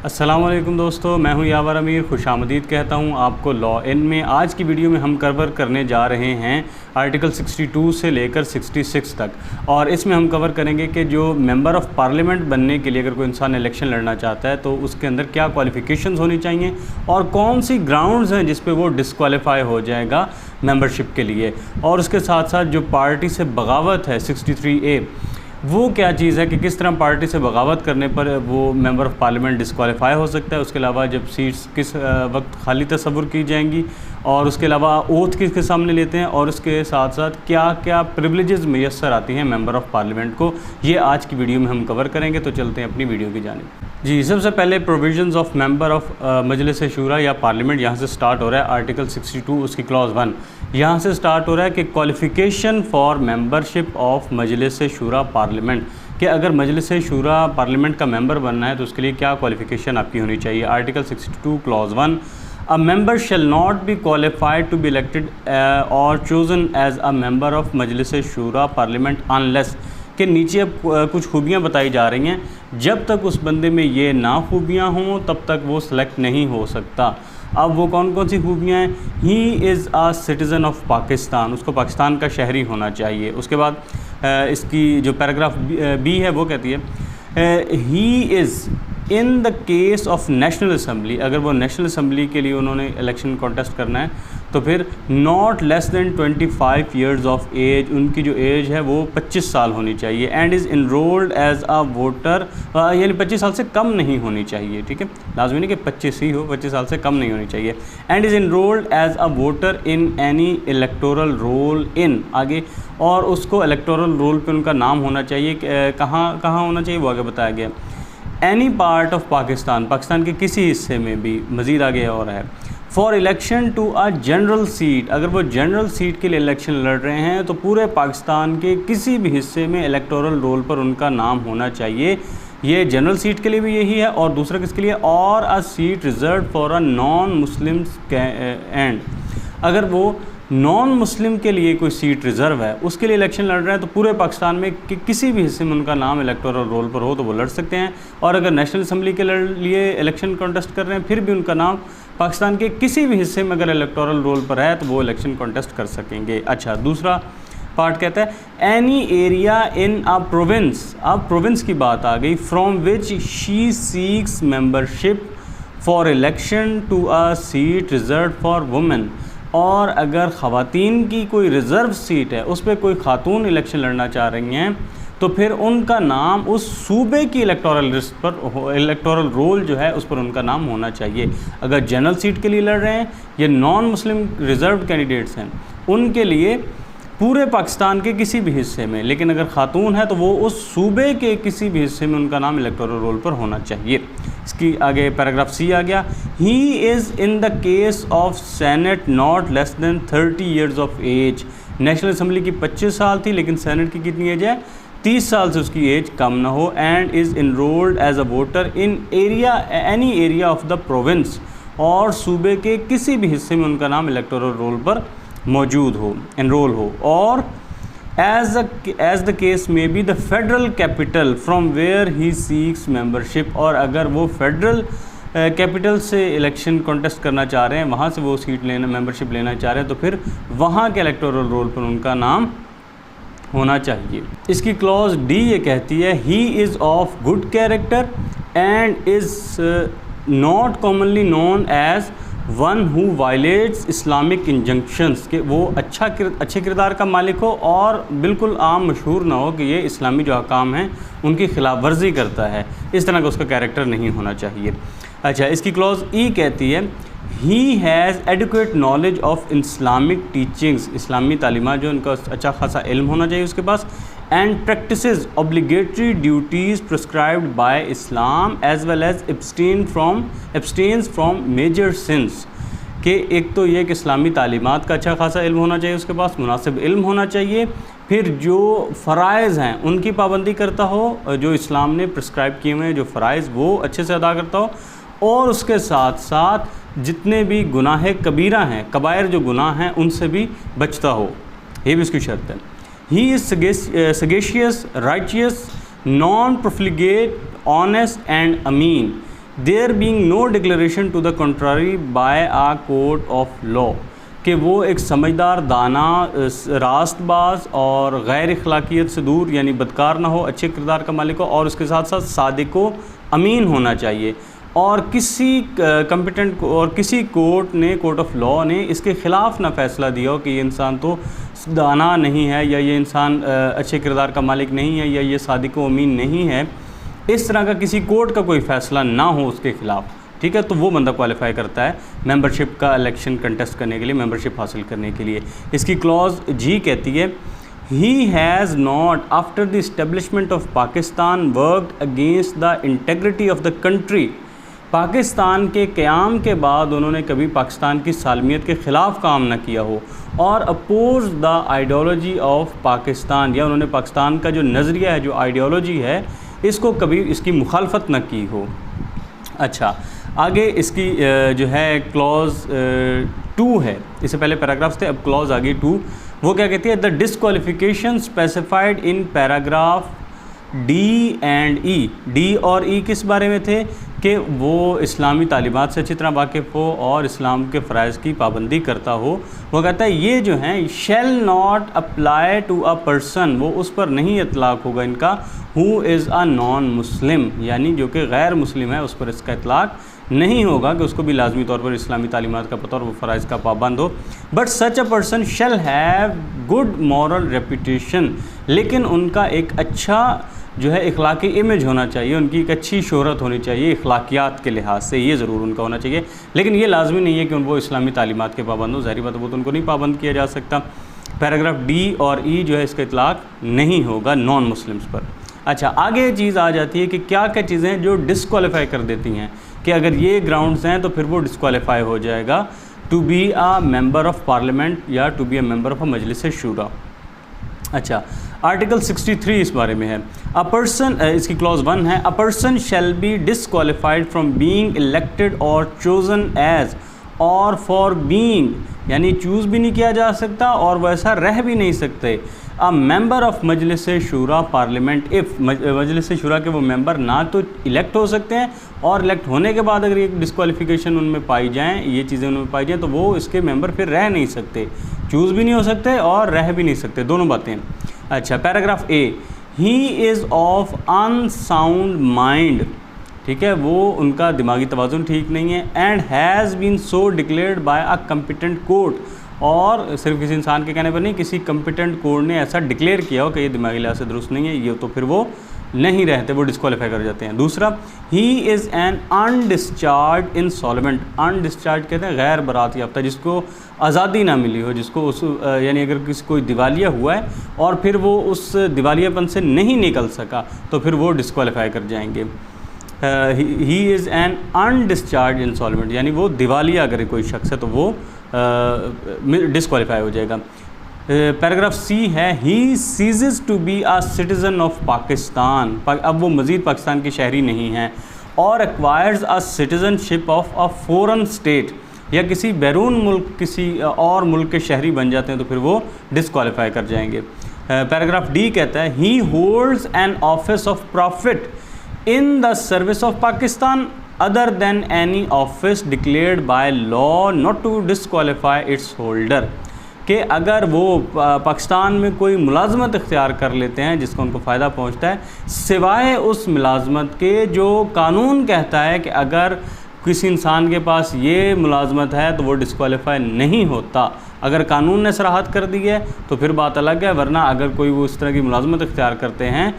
अस्सलाम वालेकुम दोस्तों, मैं हूं यावर अमीर। खुशामदीद कहता हूं आपको लॉ इन में। आज की वीडियो में हम कवर करने जा रहे हैं आर्टिकल 62 से लेकर 66 तक, और इसमें हम कवर करेंगे कि जो मेंबर ऑफ़ पार्लियामेंट बनने के लिए अगर कोई इंसान इलेक्शन लड़ना चाहता है तो उसके अंदर क्या क्वालिफ़िकेशंस होनी चाहिए और कौन सी ग्राउंड्स हैं जिस पे वो डिसक्वालीफाई हो जाएगा मेंबरशिप के लिए। और उसके साथ साथ जो पार्टी से बगावत है 63A, वो क्या चीज़ है कि किस तरह पार्टी से बगावत करने पर वो मेंबर ऑफ़ पार्लियामेंट डिसक्वालीफाई हो सकता है। उसके अलावा जब सीट्स किस वक्त खाली तस्वुर की जाएंगी, और उसके अलावा ओथ किसके सामने लेते हैं, और उसके साथ साथ क्या क्या प्रिविलेजेस मैसर आती हैं मेंबर ऑफ़ पार्लियामेंट को, ये आज की वीडियो में हम कवर करेंगे। तो चलते हैं अपनी वीडियो की जानिब। जी, सबसे पहले प्रोविजंस ऑफ मेंबर ऑफ़ मजलिस शूरा या पार्लियामेंट, यहाँ से स्टार्ट हो रहा है। आर्टिकल 62 उसकी क्लॉज 1 यहाँ से स्टार्ट हो रहा है कि qualification for membership of Majlis शूरा पार्लियामेंट, कि अगर मजलिस शूरा पार्लियामेंट का मेंबर बनना है तो उसके लिए क्या क्वालिफ़िकेशन आपकी होनी चाहिए। Article 62 clause 1, a member shall not be qualified to be elected और chosen as a member of Majlis शूरा पार्लियामेंट अनलेस, के नीचे अब कुछ खूबियाँ बताई जा रही हैं। जब तक उस बंदे में ये ना खूबियाँ हों तब तक वो सिलेक्ट नहीं हो सकता। अब वो कौन कौन सी खूबियाँ हैं? He is a citizen of Pakistan, उसको पाकिस्तान का शहरी होना चाहिए। उसके बाद इसकी जो पैराग्राफ बी है वो कहती है he is in the case of national assembly, अगर वो नेशनल असम्बली के लिए उन्होंने इलेक्शन कॉन्टेस्ट करना है तो फिर not less than 25 years of age, उनकी जो एज है वो 25 साल होनी चाहिए। And is enrolled as a voter, यानी 25 साल से कम नहीं होनी चाहिए। ठीक है, लाजमी नहीं कि 25 ही हो, 25 साल से कम नहीं होनी चाहिए। And is enrolled as a voter in any electoral roll in, आगे और उसको इलेक्टोरल रोल पे उनका नाम होना चाहिए। कहाँ कहाँ होना चाहिए वो आगे बताया गया। Any part of Pakistan, Pakistan के किसी हिस्से में भी, मज़ीद आगे और है। For election to a general seat, अगर वो जनरल सीट के लिए इलेक्शन लड़ रहे हैं तो पूरे पाकिस्तान के किसी भी हिस्से में इलेक्टोरल रोल पर उनका नाम होना चाहिए। ये जनरल सीट के लिए भी यही है, और दूसरा किसके लिए, और अ seat reserved for a non Muslims and, अगर वो नॉन मुस्लिम के लिए कोई सीट रिज़र्व है उसके लिए इलेक्शन लड़ रहे हैं तो पूरे पाकिस्तान में किसी भी हिस्से में उनका नाम इलेक्टोरल रोल पर हो तो वो लड़ सकते हैं। और अगर नेशनल असम्बली के लिए इलेक्शन कॉन्टेस्ट कर रहे हैं फिर भी उनका नाम पाकिस्तान के किसी भी हिस्से में अगर इलेक्टोरल रोल पर है तो वो इलेक्शन कॉन्टेस्ट कर सकेंगे। अच्छा, दूसरा पार्ट कहता है any area in a province, अब प्रोविंस की बात आ गई, from which she seeks membership for election to a seat reserved for women, और अगर ख़वातीन की कोई रिज़र्व सीट है उस पर कोई खातून इलेक्शन लड़ना चाह रही हैं तो फिर उनका नाम उस सूबे की इलेक्टोरल लिस्ट पर, इलेक्टोरल रोल जो है उस पर उनका नाम होना चाहिए। अगर जनरल सीट के लिए लड़ रहे हैं, ये नॉन मुस्लिम रिज़र्व कैंडिडेट्स हैं, उनके लिए पूरे पाकिस्तान के किसी भी हिस्से में, लेकिन अगर खातून है तो वो उस सूबे के किसी भी हिस्से में उनका नाम इलेक्टोरल रोल पर होना चाहिए। इसकी आगे पैराग्राफ सी आ गया। He is in the case of senate not less than 30 years of age, national assembly की 25 साल थी लेकिन सेनेट की कितनी एज है, 30 साल से उसकी एज कम ना हो। And is enrolled as a voter in area any area of the province, और सूबे के किसी भी हिस्से में उनका नाम इलेक्टोरल रोल पर मौजूद हो, एनरोल हो। और एज द केस में be the federal capital from where he seeks membership, और अगर वो फेडरल कैपिटल से इलेक्शन कॉन्टेस्ट करना चाह रहे हैं, वहाँ से वो सीट लेना, मेंबरशिप लेना चाह रहे हैं, तो फिर वहाँ के इलेक्टोरल रोल पर उनका नाम होना चाहिए। इसकी क्लॉज डी ये कहती है he is of good character and is not commonly known as one who violates Islamic injunctions, के वो अच्छे किरदार का मालिक हो और बिल्कुल आम मशहूर ना हो कि ये इस्लामी जो अहकाम हैं उनकी खिलाफ वर्जी करता है, इस तरह का उसका कैरेक्टर नहीं होना चाहिए। अच्छा, इसकी क्लॉज ई कहती है he has adequate knowledge of Islamic teachings, इस्लामी तालीमात जो उनका अच्छा खासा इल्म होना चाहिए उसके पास। And practices obligatory duties prescribed by Islam as well as abstinence from major sins, कि एक तो ये कि इस्लामी तालीमात का अच्छा खासा इल्म होना चाहिए उसके पास, मुनासिब इल्म होना चाहिए, फिर जो फ़राइज़ हैं उनकी पाबंदी करता हो, जो इस्लाम ने प्रिस्क्राइब किए हुए हैं जो फ़राइज़ वो अच्छे से अदा करता हो, और उसके साथ साथ जितने भी गुनाह कबीरा हैं, कबायर जो गुनाह हैं उनसे भी बचता हो, ये भी उसकी शर्त है। He is sagacious, righteous, non profligate, honest and ameen, there being no declaration to the contrary by a court of law, कि वो एक समझदार, दाना, रास्तबाज और गैर अखलाकियत से दूर यानी बदकार ना हो, अच्छे किरदार का मालिक हो, और उसके साथ साथ सादिक व अमीन होना चाहिए। और किसी कॉम्पिटेंट और किसी कोर्ट ऑफ लॉ ने इसके ख़िलाफ़ ना फ़ैसला दिया हो कि ये इंसान तो दाना नहीं है, या ये इंसान अच्छे किरदार का मालिक नहीं है, या ये सादिक व अमीन नहीं है। इस तरह का किसी कोर्ट का कोई फ़ैसला ना हो उसके ख़िलाफ़, ठीक है, तो वो बंदा क्वालिफाई करता है मेंबरशिप का इलेक्शन कंटेस्ट करने के लिए, मेंबरशिप हासिल करने के लिए। इसकी क्लॉज जी कहती है, he has not after the establishment of Pakistan worked against the integrity of the country. Pakistan के क़याम के बाद उन्होंने कभी पाकिस्तान की सालमियत के ख़िलाफ़ काम ना किया हो, और oppose the ideology of Pakistan, या उन्होंने पाकिस्तान का जो नज़रिया है, जो आइडियोलॉजी है, इसको कभी इसकी मुखालफत न की हो। अच्छा, आगे इसकी जो है क्लॉज 2 है, इससे पहले पैराग्राफ्स थे, अब क्लॉज आगे 2, वो क्या कहती है, the disqualification specified in paragraph D and E. D और ई किस बारे में थे कि वो इस्लामी तालीमात से अच्छी तरह वाकिफ़ हो और इस्लाम के फ़राइज़ की पाबंदी करता हो। वो कहता है ये जो हैं shall not apply to a person, वो उस पर नहीं इतलाक़ होगा इनका, who is a non Muslim, यानी जो कि गैर मुस्लिम है उस पर इसका इतलाक़ नहीं होगा कि उसको भी लाजमी तौर पर इस्लामी तालीमात का पता और वो फ़राइज़ का पाबंद हो। But such a person shall have good moral reputation, लेकिन उनका एक अच्छा जो है इखलाकी इमेज होना चाहिए, उनकी एक अच्छी शोहरत होनी चाहिए इखलाकियात के लिहाज से, ये ज़रूर उनका होना चाहिए। लेकिन ये लाजमी नहीं है कि वो इस्लामी तालीमात के पाबंद हो, ज़ाहिर बात है वो तो उनको नहीं पाबंद किया जा सकता। पैराग्राफ डी और ई जो है इसका इतलाक़ नहीं होगा नॉन मुस्लिम्स पर। अच्छा, आगे चीज़ आ जाती है कि क्या क्या चीज़ें जो डिसक्वालीफाई कर देती हैं, कि अगर ये ग्राउंड्स हैं तो फिर वो डिसक्वालीफाई हो जाएगा to be a member of parliament या to be a member of a Majlis Shoora. अच्छा, आर्टिकल 63 इस बारे में है, अ पर्सन, इसकी क्लॉज 1 है, a person shall B disqualified from being elected और चोजन एज और फॉर बीइंग, यानी चूज़ भी नहीं किया जा सकता और वैसा रह भी नहीं सकते, अ मेंबर ऑफ मजलिस शूरा पार्लियामेंट इफ़, मजलिस शूरा के वो मेंबर ना तो इलेक्ट हो सकते हैं और इलेक्ट होने के बाद अगर ये डिसक्वालिफिकेशन उनमें पाई जाएँ, ये चीज़ें उनमें पाई जाएँ, तो वो इसके मेंबर फिर रह नहीं सकते, चूज़ भी नहीं हो सकते और रह भी नहीं सकते, दोनों बातें। अच्छा, paragraph A, he is of unsound mind, ठीक है, वो उनका दिमागी तवाज़ुन ठीक नहीं है, and has been so declared by a competent court, और सिर्फ किसी इंसान के कहने पर नहीं, किसी कम्पिटेंट कोर्ट ने ऐसा डिक्लेयर किया हो कि ये दिमागी लिहाज से दुरुस्त नहीं है, ये तो फिर वो नहीं रहते, वो डिस्क्वालीफाई कर जाते हैं। दूसरा, he is an undischarged insolvent, undischarged कहते हैं गैर बरात याफ्ता, जिसको आज़ादी ना मिली हो, जिसको उस यानी अगर किसी कोई दिवालिया हुआ है और फिर वो उस दिवालियापन से नहीं निकल सका तो फिर वो डिस्क्वालीफाई कर जाएंगे। He is an undischarged insolvent, यानी वो दिवालिया अगर कोई शख्स है तो वो डिस्क्वालीफाई हो जाएगा। पैराग्राफ सी है, he ceases to be a citizen of Pakistan, अब वो मज़ीद पाकिस्तान के शहरी नहीं हैं, or acquires a citizenship of a foreign state, या किसी बैरून मुल्क किसी और मुल्क के शहरी बन जाते हैं तो फिर वो डिस्क्वालीफाई कर जाएंगे। पैराग्राफ डी कहता है, he holds an office of profit in the service of Pakistan other than any office declared by law not to disqualify its holder, कि अगर वो पाकिस्तान में कोई मुलाजमत इख्तियार कर लेते हैं जिसको उनको फ़ायदा पहुंचता है, सिवाय उस मुलाजमत के जो कानून कहता है कि अगर किसी इंसान के पास ये मुलाजमत है तो वो डिस्क्वालीफाई नहीं होता। अगर कानून ने सराहत कर दी है तो फिर बात अलग है, वरना अगर कोई वो इस तरह की मुलाजमत इख्तियार करते हैं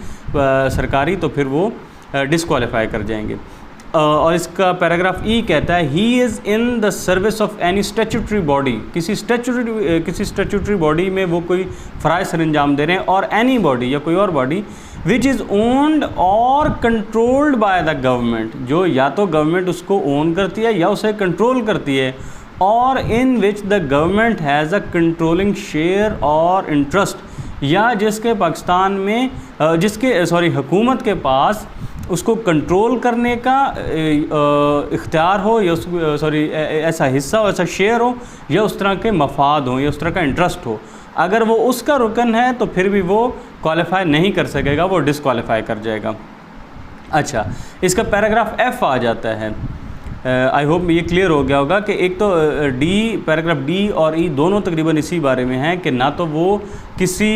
सरकारी तो फिर वो डिस्क्वालीफाई कर जाएंगे। और इसका पैराग्राफ ई कहता है, he is in the service of any statutory body, किसी स्टैट्यूटरी बॉडी में वो कोई फ़राइज़ सर अंजाम दे रहे हैं, और एनी बॉडी या कोई और बॉडी विच इज़ ओन्ड और कंट्रोल्ड बाय द गवर्नमेंट, जो या तो गवर्नमेंट उसको ओन करती है या उसे कंट्रोल करती है, और in which the government has a controlling share और इंटरेस्ट, या जिसके पाकिस्तान में हुकूमत के पास उसको कंट्रोल करने का इख्तियार हो, या ऐसा हिस्सा हो, ऐसा शेयर हो, या उस तरह के मफाद हो, या उस तरह का इंटरेस्ट हो। अगर वो उसका रुकन है तो फिर भी वो क्वालिफाई नहीं कर सकेगा, वो डिस्क्वालीफाई कर जाएगा। अच्छा, इसका पैराग्राफ एफ आ जाता है। आई होप ये क्लियर हो गया होगा कि एक तो डी, पैराग्राफ डी और ई दोनों तकरीबन इसी बारे में हैं कि ना तो वो किसी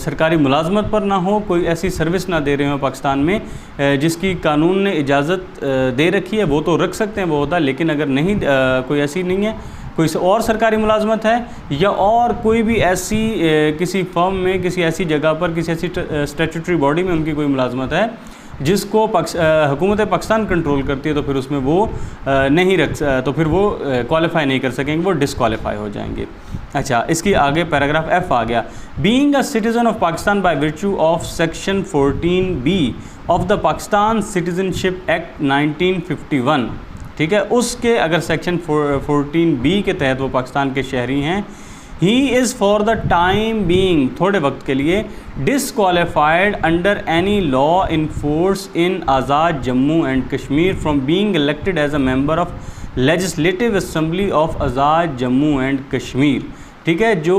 सरकारी मुलाजमत पर ना हो, कोई ऐसी सर्विस ना दे रहे हो पाकिस्तान में जिसकी कानून ने इजाज़त दे रखी है, वो तो रख सकते हैं वो होता, लेकिन अगर नहीं कोई ऐसी नहीं है, कोई और सरकारी मुलाजमत है या और कोई भी ऐसी किसी फर्म में, किसी ऐसी जगह पर, किसी ऐसी स्टैट्यूटरी बॉडी में उनकी कोई मुलाजमत है जिसको हुकूमत पाकिस्तान कंट्रोल करती है, तो फिर उसमें वो नहीं रख, तो फिर वो क्वालिफाई नहीं कर सकेंगे, वो डिसक्वालीफाई हो जाएंगे। अच्छा, इसकी आगे पैराग्राफ एफ आ गया। Being a citizen of Pakistan by virtue of section 14B of the Pakistan citizenship act 1951, ठीक है, उसके अगर सेक्शन 14B के तहत वो पाकिस्तान के शहरी हैं, he is for the time being, थोड़े वक्त के लिए, disqualified under any law in force in Azad Jammu and Kashmir from being elected as a member of legislative assembly of Azad Jammu and Kashmir. ठीक है, जो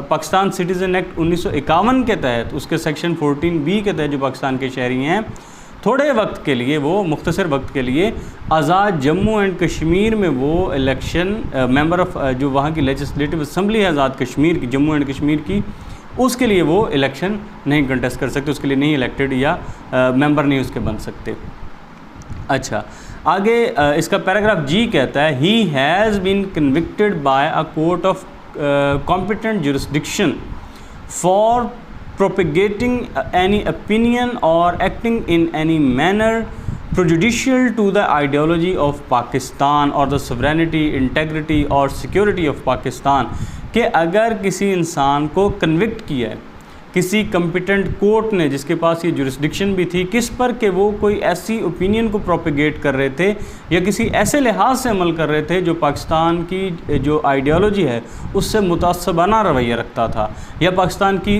पाकिस्तान सिटीज़न एक्ट 1951 के तहत, उसके सेक्शन 14B के तहत जो पाकिस्तान के शहरी हैं, थोड़े वक्त के लिए, वो मुख्तसर वक्त के लिए आज़ाद जम्मू एंड कश्मीर में वो इलेक्शन मेंबर ऑफ, जो वहाँ की लेजिस्लेटिव असम्बली है आज़ाद कश्मीर की, जम्मू एंड कश्मीर की, उसके लिए वो इलेक्शन नहीं कंटेस्ट कर सकते, उसके लिए नहीं इलेक्टेड या मेंबर नहीं उसके बन सकते। अच्छा, आगे इसका पैराग्राफ जी कहता है, he has been convicted by a court of competent jurisdiction for propagating any opinion or acting in any manner prejudicial to the ideology of Pakistan or the sovereignty, integrity और security of Pakistan, कि अगर किसी इंसान को convict किया है किसी competent court ने, जिसके पास ये जुरिस्डिक्शन भी थी, किस पर कि वो कोई ऐसी ओपिनियन को प्रोपेगेट कर रहे थे या किसी ऐसे लिहाज से अमल कर रहे थे जो पाकिस्तान की जो आइडियोलॉजी है उससे मुतासबाना रवैया रखता था, या पाकिस्तान की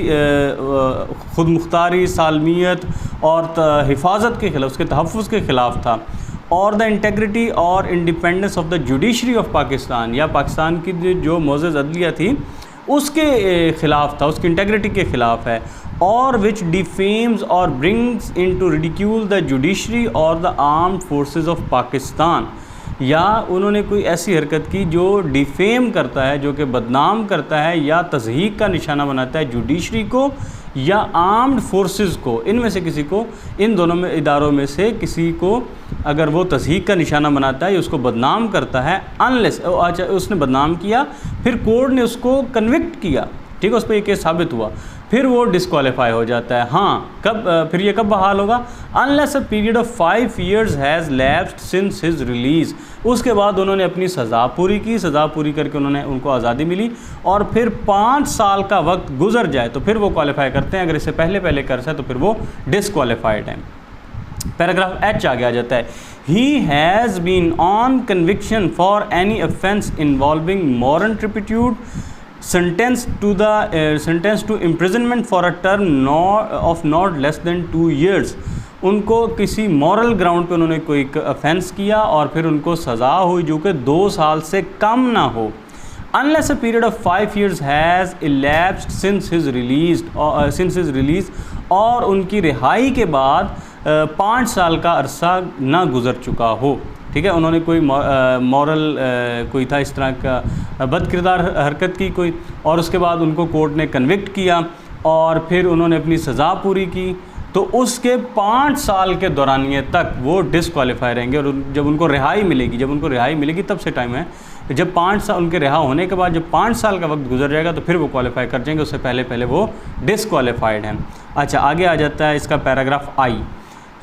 ख़ुद मुख्तारी, सालमियत और हिफाजत के खिलाफ, उसके तहफ़्फ़ुज़ के ख़िलाफ़ था, और द इंटेग्रिटी और independence of the judiciary of Pakistan, या पाकिस्तान की जो मोअज़्ज़ज़ अदलिया थी उसके ख़िलाफ़ था, उसकी इंटेग्रिटी के ख़िलाफ़ है, और विच डिफेम्स और brings into ridicule the judiciary और the armed forces of Pakistan, या उन्होंने कोई ऐसी हरकत की जो डिफेम करता है, जो कि बदनाम करता है या तज़हीक का निशाना बनाता है जुडिशरी को या आर्म्ड फोर्सेस को, इनमें से किसी को, इन दोनों में इदारों में से किसी को अगर वो तज़हीक का निशाना बनाता है या उसको बदनाम करता है, अनलेस, अच्छा उसने बदनाम किया, फिर कोर्ट ने उसको कन्विक्ट किया, ठीक है, उस पर एक केस साबित हुआ, फिर वो डिस्क्वालीफाई हो जाता है। हाँ, कब, फिर ये कब बहाल होगा? Unless a period of 5 years has lapsed since his release, उसके बाद उन्होंने अपनी सज़ा पूरी की, सज़ा पूरी करके उनको आज़ादी मिली, और फिर 5 साल का वक्त गुजर जाए तो फिर वो क्वालिफाई करते हैं, अगर इससे पहले कर जाए तो फिर वो डिस्क्वालीफाइड हैं। पैराग्राफ एच आगे आ जाता है, he has been on conviction for any offence involving moral turpitude sentenced to imprisonment for a term of not less than 2 years। उनको किसी मॉरल ग्राउंड पे उन्होंने कोई ऑफेंस किया और फिर उनको सज़ा हुई जो कि 2 साल से कम ना हो। Unless a period of 5 years has elapsed since his release, और उनकी रिहाई के बाद 5 साल का अरसा ना गुज़र चुका हो। ठीक है, उन्होंने कोई मॉरल कोई था इस तरह का बदकिरदार हरकत की कोई, और उसके बाद उनको कोर्ट ने कन्विक्ट किया और फिर उन्होंने अपनी सज़ा पूरी की, तो उसके 5 साल के दौरानिए तक वो डिस्क्वालीफाई रहेंगे, और जब उनको रिहाई मिलेगी तब से टाइम है, जब 5 साल उनके रिहा होने के बाद जब 5 साल का वक्त गुजर जाएगा तो फिर वो क्वालिफाई कर जाएंगे, उससे पहले वो डिस्क्वालीफाइड हैं। अच्छा, आगे आ जाता है इसका paragraph I,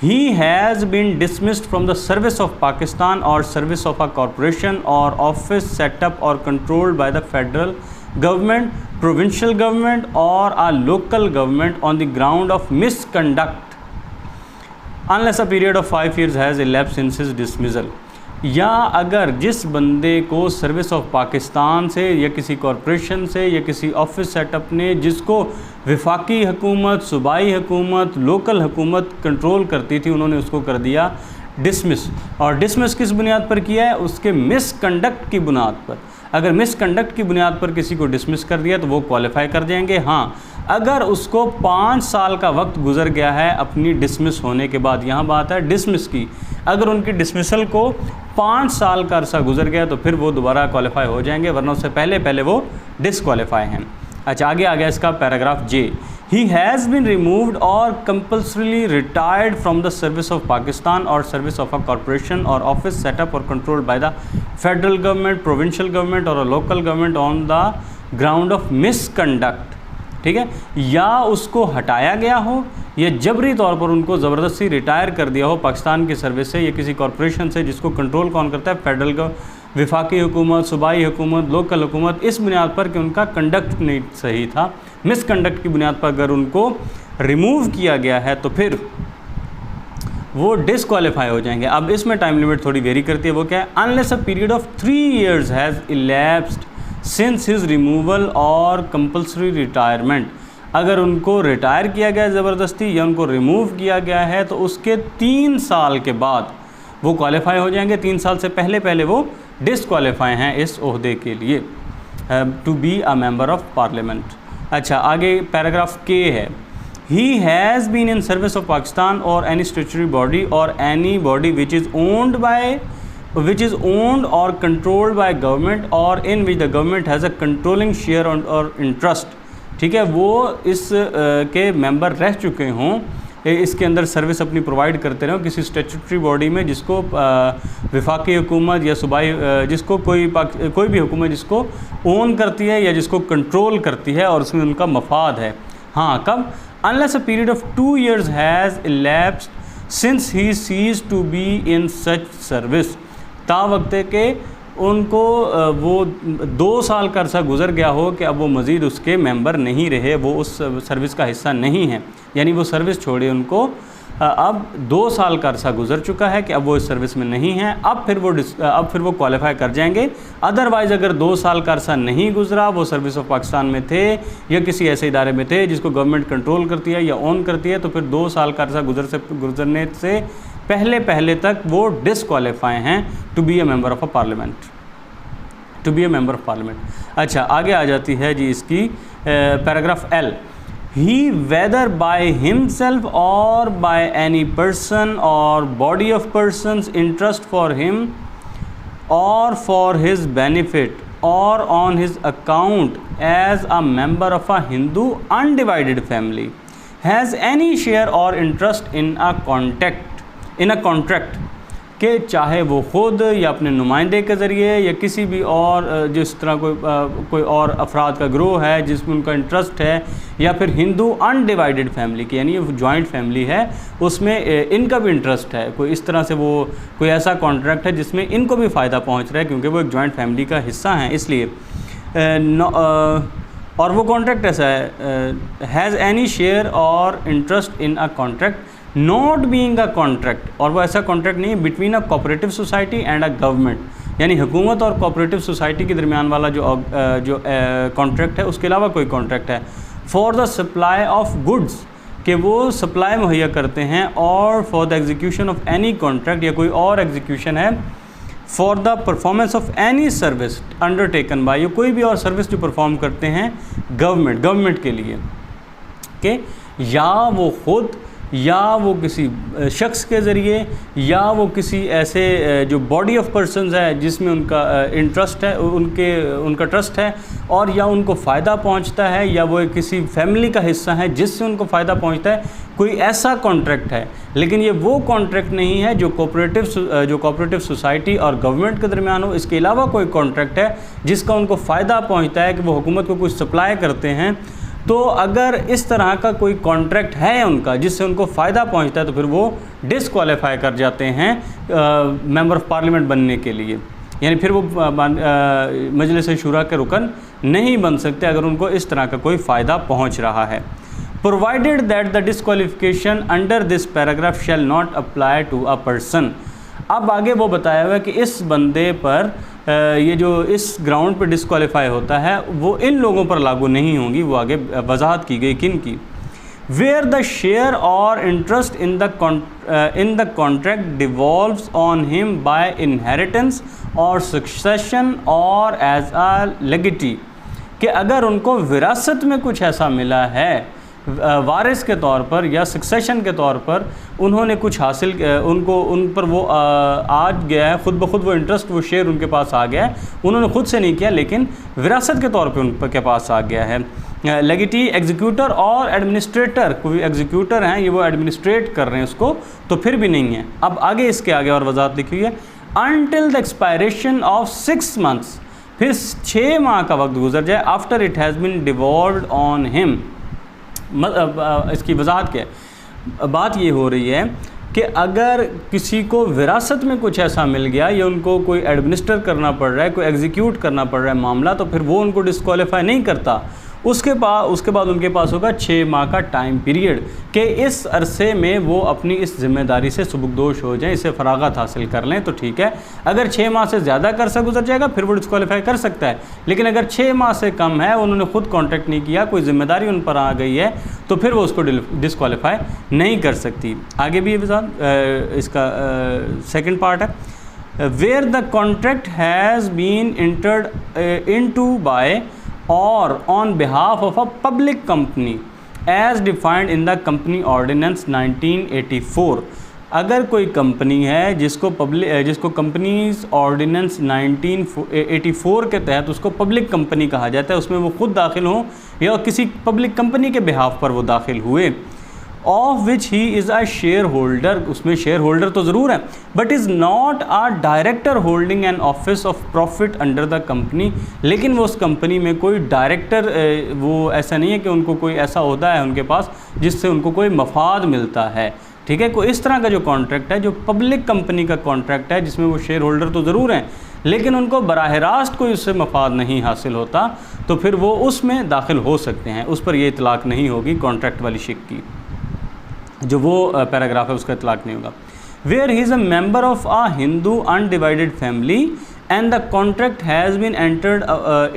He has been dismissed from the service of Pakistan or service of a corporation or office set up or controlled by the federal government, provincial government or a local government on the ground of misconduct unless a period of 5 years has elapsed since his dismissal। या अगर जिस बंदे को service of Pakistan से या किसी corporation से या किसी ऑफिस सेटअप ने, जिसको वफाकी हुकूमत, सूबाई हुकूमत, लोकल हुकूमत कंट्रोल करती थी, उन्होंने उसको कर दिया डिसमिस, और डिसमिस किस बुनियाद पर किया है? उसके मिसकंडक्ट की बुनियाद पर। अगर मिसकंडक्ट की बुनियाद पर किसी को डिसमिस कर दिया तो वो क्वालिफाई कर जाएंगे। हाँ, अगर उसको 5 साल का वक्त गुजर गया है अपनी डिसमिस होने के बाद, यहाँ बात है डिसमिस की, अगर उनकी डिसमिसल को 5 साल का अरसा गुजर गया तो फिर वो दोबारा क्वालिफाई हो जाएंगे, वरना उससे पहले वो डिसक्वालीफाई हैं। अच्छा, आगे आ गया इसका paragraph J. He has been removed और compulsorily retired from the service of Pakistan और सर्विस ऑफ अ कॉरपोरेशन और ऑफिस सेटअप और controlled by the federal government, provincial government और local government on the ground of misconduct. ठीक है, या उसको हटाया गया हो या जबरी तौर पर उनको ज़बरदस्ती रिटायर कर दिया हो पाकिस्तान की सर्विस से या किसी कॉरपोरेशन से, जिसको कंट्रोल कौन करता है? फेडरल विफाकी हुकूमत, सूबाई हुकूमत, लोकल हुकूमत, इस बुनियाद पर कि उनका कंडक्ट नहीं सही था, मिसकंडक्ट की बुनियाद पर अगर उनको रिमूव किया गया है तो फिर वो डिसक्वालीफाई हो जाएंगे। अब इसमें टाइम लिमिट थोड़ी वेरी करती है, वो क्या है? Unless a period of 3 years has elapsed since his removal और कंपल्सरी रिटायरमेंट। अगर उनको रिटायर किया गया है ज़बरदस्ती या उनको रिमूव किया गया है तो उसके 3 साल के बाद वो क्वालिफाई हो जाएंगे। 3 साल से पहले वो डिसक्वालीफाई हैं इस ओहदे के लिए, to be a member of parliament. अच्छा, आगे पैराग्राफ के है। He has been in service of Pakistan or any statutory body or any body which is owned or controlled by government or in which the government has a controlling share or interest। ठीक है, वो इस के member रह चुके हों, इसके अंदर सर्विस अपनी प्रोवाइड करते रहो किसी स्टैट्यूटरी बॉडी में जिसको विफाकी हुकूमत या सूबाई, जिसको कोई भी हुकूमत जिसको ओन करती है या जिसको कंट्रोल करती है और उसमें उनका मफाद है। हाँ, कब? Unless a period of 2 years has elapsed since he ceased to be in such service। ता वक्त के उनको वो 2 साल का अरसा गुजर गया हो कि अब वो मज़ीद उसके मेंबर नहीं रहे, वो उस सर्विस का हिस्सा नहीं है, यानी वो सर्विस छोड़े उनको अब 2 साल का अरसा गुजर चुका है कि अब वो इस सर्विस में नहीं है, अब फिर वो क्वालिफाई कर जाएंगे। अदरवाइज़ अगर 2 साल का अरसा नहीं गुजरा, वो सर्विस ऑफ पाकिस्तान में थे या किसी ऐसे इदारे में थे जिसको गवर्नमेंट कंट्रोल करती है या ओन करती है, तो फिर 2 साल का अरसा गुजरने से पहले तक वो डिसक्वालीफाई हैं to be a member of a parliament. अच्छा, आगे आ जाती है जी इसकी paragraph L. He whether by himself or by any person or body of persons interest for him or for his benefit or on his account as a member of a Hindu undivided family has any share or interest in a contract कि चाहे वो ख़ुद या अपने नुमाइंदे के ज़रिए या किसी भी और जिस तरह कोई और अफराद का ग्रोह है जिसमें उनका इंटरेस्ट है, या फिर हिंदू अनडिवाइडेड फैमिली की, यानी ये जॉइंट फैमिली है उसमें इनका भी इंटरेस्ट है, कोई इस तरह से वो कोई ऐसा कॉन्ट्रैक्ट है जिसमें इनको भी फ़ायदा पहुंच रहा है क्योंकि वो एक जॉइंट फैमिली का हिस्सा हैं, इसलिए और वो कॉन्ट्रैक्ट ऐसा है, हैज़ एनी शेयर और interest in a contract not being a contract, और वो ऐसा कॉन्ट्रैक्ट नहीं है between a cooperative society and a government, यानी हुकूमत और कोऑपरेटिव सोसाइटी के दरमियान वाला जो कॉन्ट्रैक्ट है उसके अलावा कोई कॉन्ट्रैक्ट है। For the supply of goods, कि वो सप्लाई मुहैया करते हैं, और for the execution of any contract, या कोई और एग्जीक्यूशन है, for the performance of any service undertaken by, कोई भी और सर्विस जो परफॉर्म करते हैं गवर्नमेंट के लिए, कि या वो ख़ुद या वो किसी शख्स के ज़रिए या वो किसी ऐसे जो बॉडी ऑफ पर्सन्स है जिसमें उनका इंटरेस्ट है, उनका ट्रस्ट है, और या उनको फ़ायदा पहुंचता है, या वो किसी फैमिली का हिस्सा है जिससे उनको फ़ायदा पहुंचता है, कोई ऐसा कॉन्ट्रैक्ट है। लेकिन ये वो कॉन्ट्रैक्ट नहीं है जो कोऑपरेटिव सोसाइटी और गवर्नमेंट के दरमियान हो। इसके अलावा कोई कॉन्ट्रैक्ट है जिसका उनको फ़ायदा पहुँचता है कि वो हुकूमत को कुछ सप्लाई करते हैं, तो अगर इस तरह का कोई कॉन्ट्रैक्ट है उनका जिससे उनको फ़ायदा पहुंचता है तो फिर वो डिसक्वालीफाई कर जाते हैं मेंबर ऑफ पार्लियामेंट बनने के लिए, यानी फिर वो मजलिस शुरा के रुकन नहीं बन सकते अगर उनको इस तरह का कोई फ़ायदा पहुंच रहा है। Provided that the disqualification under this paragraph shall not apply to a person. अब आगे वो बताया हुआ है कि इस बंदे पर ये जो इस ग्राउंड पर डिसक्वालीफाई होता है वो इन लोगों पर लागू नहीं होंगी, वो आगे वजाहत की गई किन की। where the share or interest in the contract devolves on him by inheritance or succession or as a legatee, कि अगर उनको विरासत में कुछ ऐसा मिला है वारिस के तौर पर या सक्सेशन के तौर पर, उन्होंने कुछ हासिल उन पर वो आ गया है, ख़ुद ब खुद वो इंटरेस्ट, वो शेयर उनके पास आ गया है, उन्होंने खुद से नहीं किया लेकिन विरासत के तौर पे उनके पास आ गया है। लेगेटी एग्जीक्यूटर और एडमिनिस्ट्रेटर, कोई एग्जीक्यूटर हैं, ये वो एडमिनिस्ट्रेट कर रहे हैं उसको, तो फिर भी नहीं है। अब आगे इसके आगे और वजाहत लिखी हुई है, until the expiration of 6 months, फिर 6 माह का वक्त गुजर जाए, after it has been devolved on him. इसकी वजाहत क्या है, बात ये हो रही है कि अगर किसी को विरासत में कुछ ऐसा मिल गया या उनको कोई एडमिनिस्टर करना पड़ रहा है, कोई एग्जीक्यूट करना पड़ रहा है मामला, तो फिर वो उनको डिस्क्वालीफाई नहीं करता। उसके बाद उनके पास होगा 6 माह का टाइम पीरियड कि इस अरसे में वो अपनी इस ज़िम्मेदारी से सुबुकदोश हो जाएं, इससे फरागत हासिल कर लें तो ठीक है। अगर 6 माह से ज़्यादा अरसा गुजर जाएगा फिर वो डिस्क्वालीफाई कर सकता है, लेकिन अगर 6 माह से कम है, उन्होंने खुद कॉन्ट्रैक्ट नहीं किया, कोई ज़िम्मेदारी उन पर आ गई है, तो फिर वो उसको डिस्क्वालीफाई नहीं कर सकती। आगे भी इसका सेकेंड पार्ट है, where the contract has been entered into by or on behalf of a public company as defined in the company ordinance 1984। अगर कोई कंपनी है जिसको कंपनीज ऑर्डिनेंस 1984 के तहत उसको पब्लिक कंपनी कहा जाता है, उसमें वो खुद दाखिल हों या किसी पब्लिक कंपनी के बिहाफ पर वो दाखिल हुए, of which he is a share holder, उसमें शेयर होल्डर तो ज़रूर है, but is not a director holding N office of profit under the company, लेकिन वो उस कंपनी में कोई डायरेक्टर, वो ऐसा नहीं है कि उनको कोई ऐसा होता है उनके पास जिससे उनको कोई मफाद मिलता है। ठीक है, कोई इस तरह का जो कॉन्ट्रैक्ट है, जो पब्लिक कंपनी का कॉन्ट्रैक्ट है, जिसमें वो शेयर होल्डर तो ज़रूर हैं लेकिन उनको बराह रास्त कोई उससे मफाद नहीं हासिल होता, तो फिर वो उसमें दाखिल हो सकते हैं, उस पर ये इतलाक़ नहीं होगी कॉन्ट्रैक्ट वाली शिक की, जो वो पैराग्राफ है उसका इतलाक़ नहीं होगा। Where he is a member of a Hindu undivided family and the contract has been entered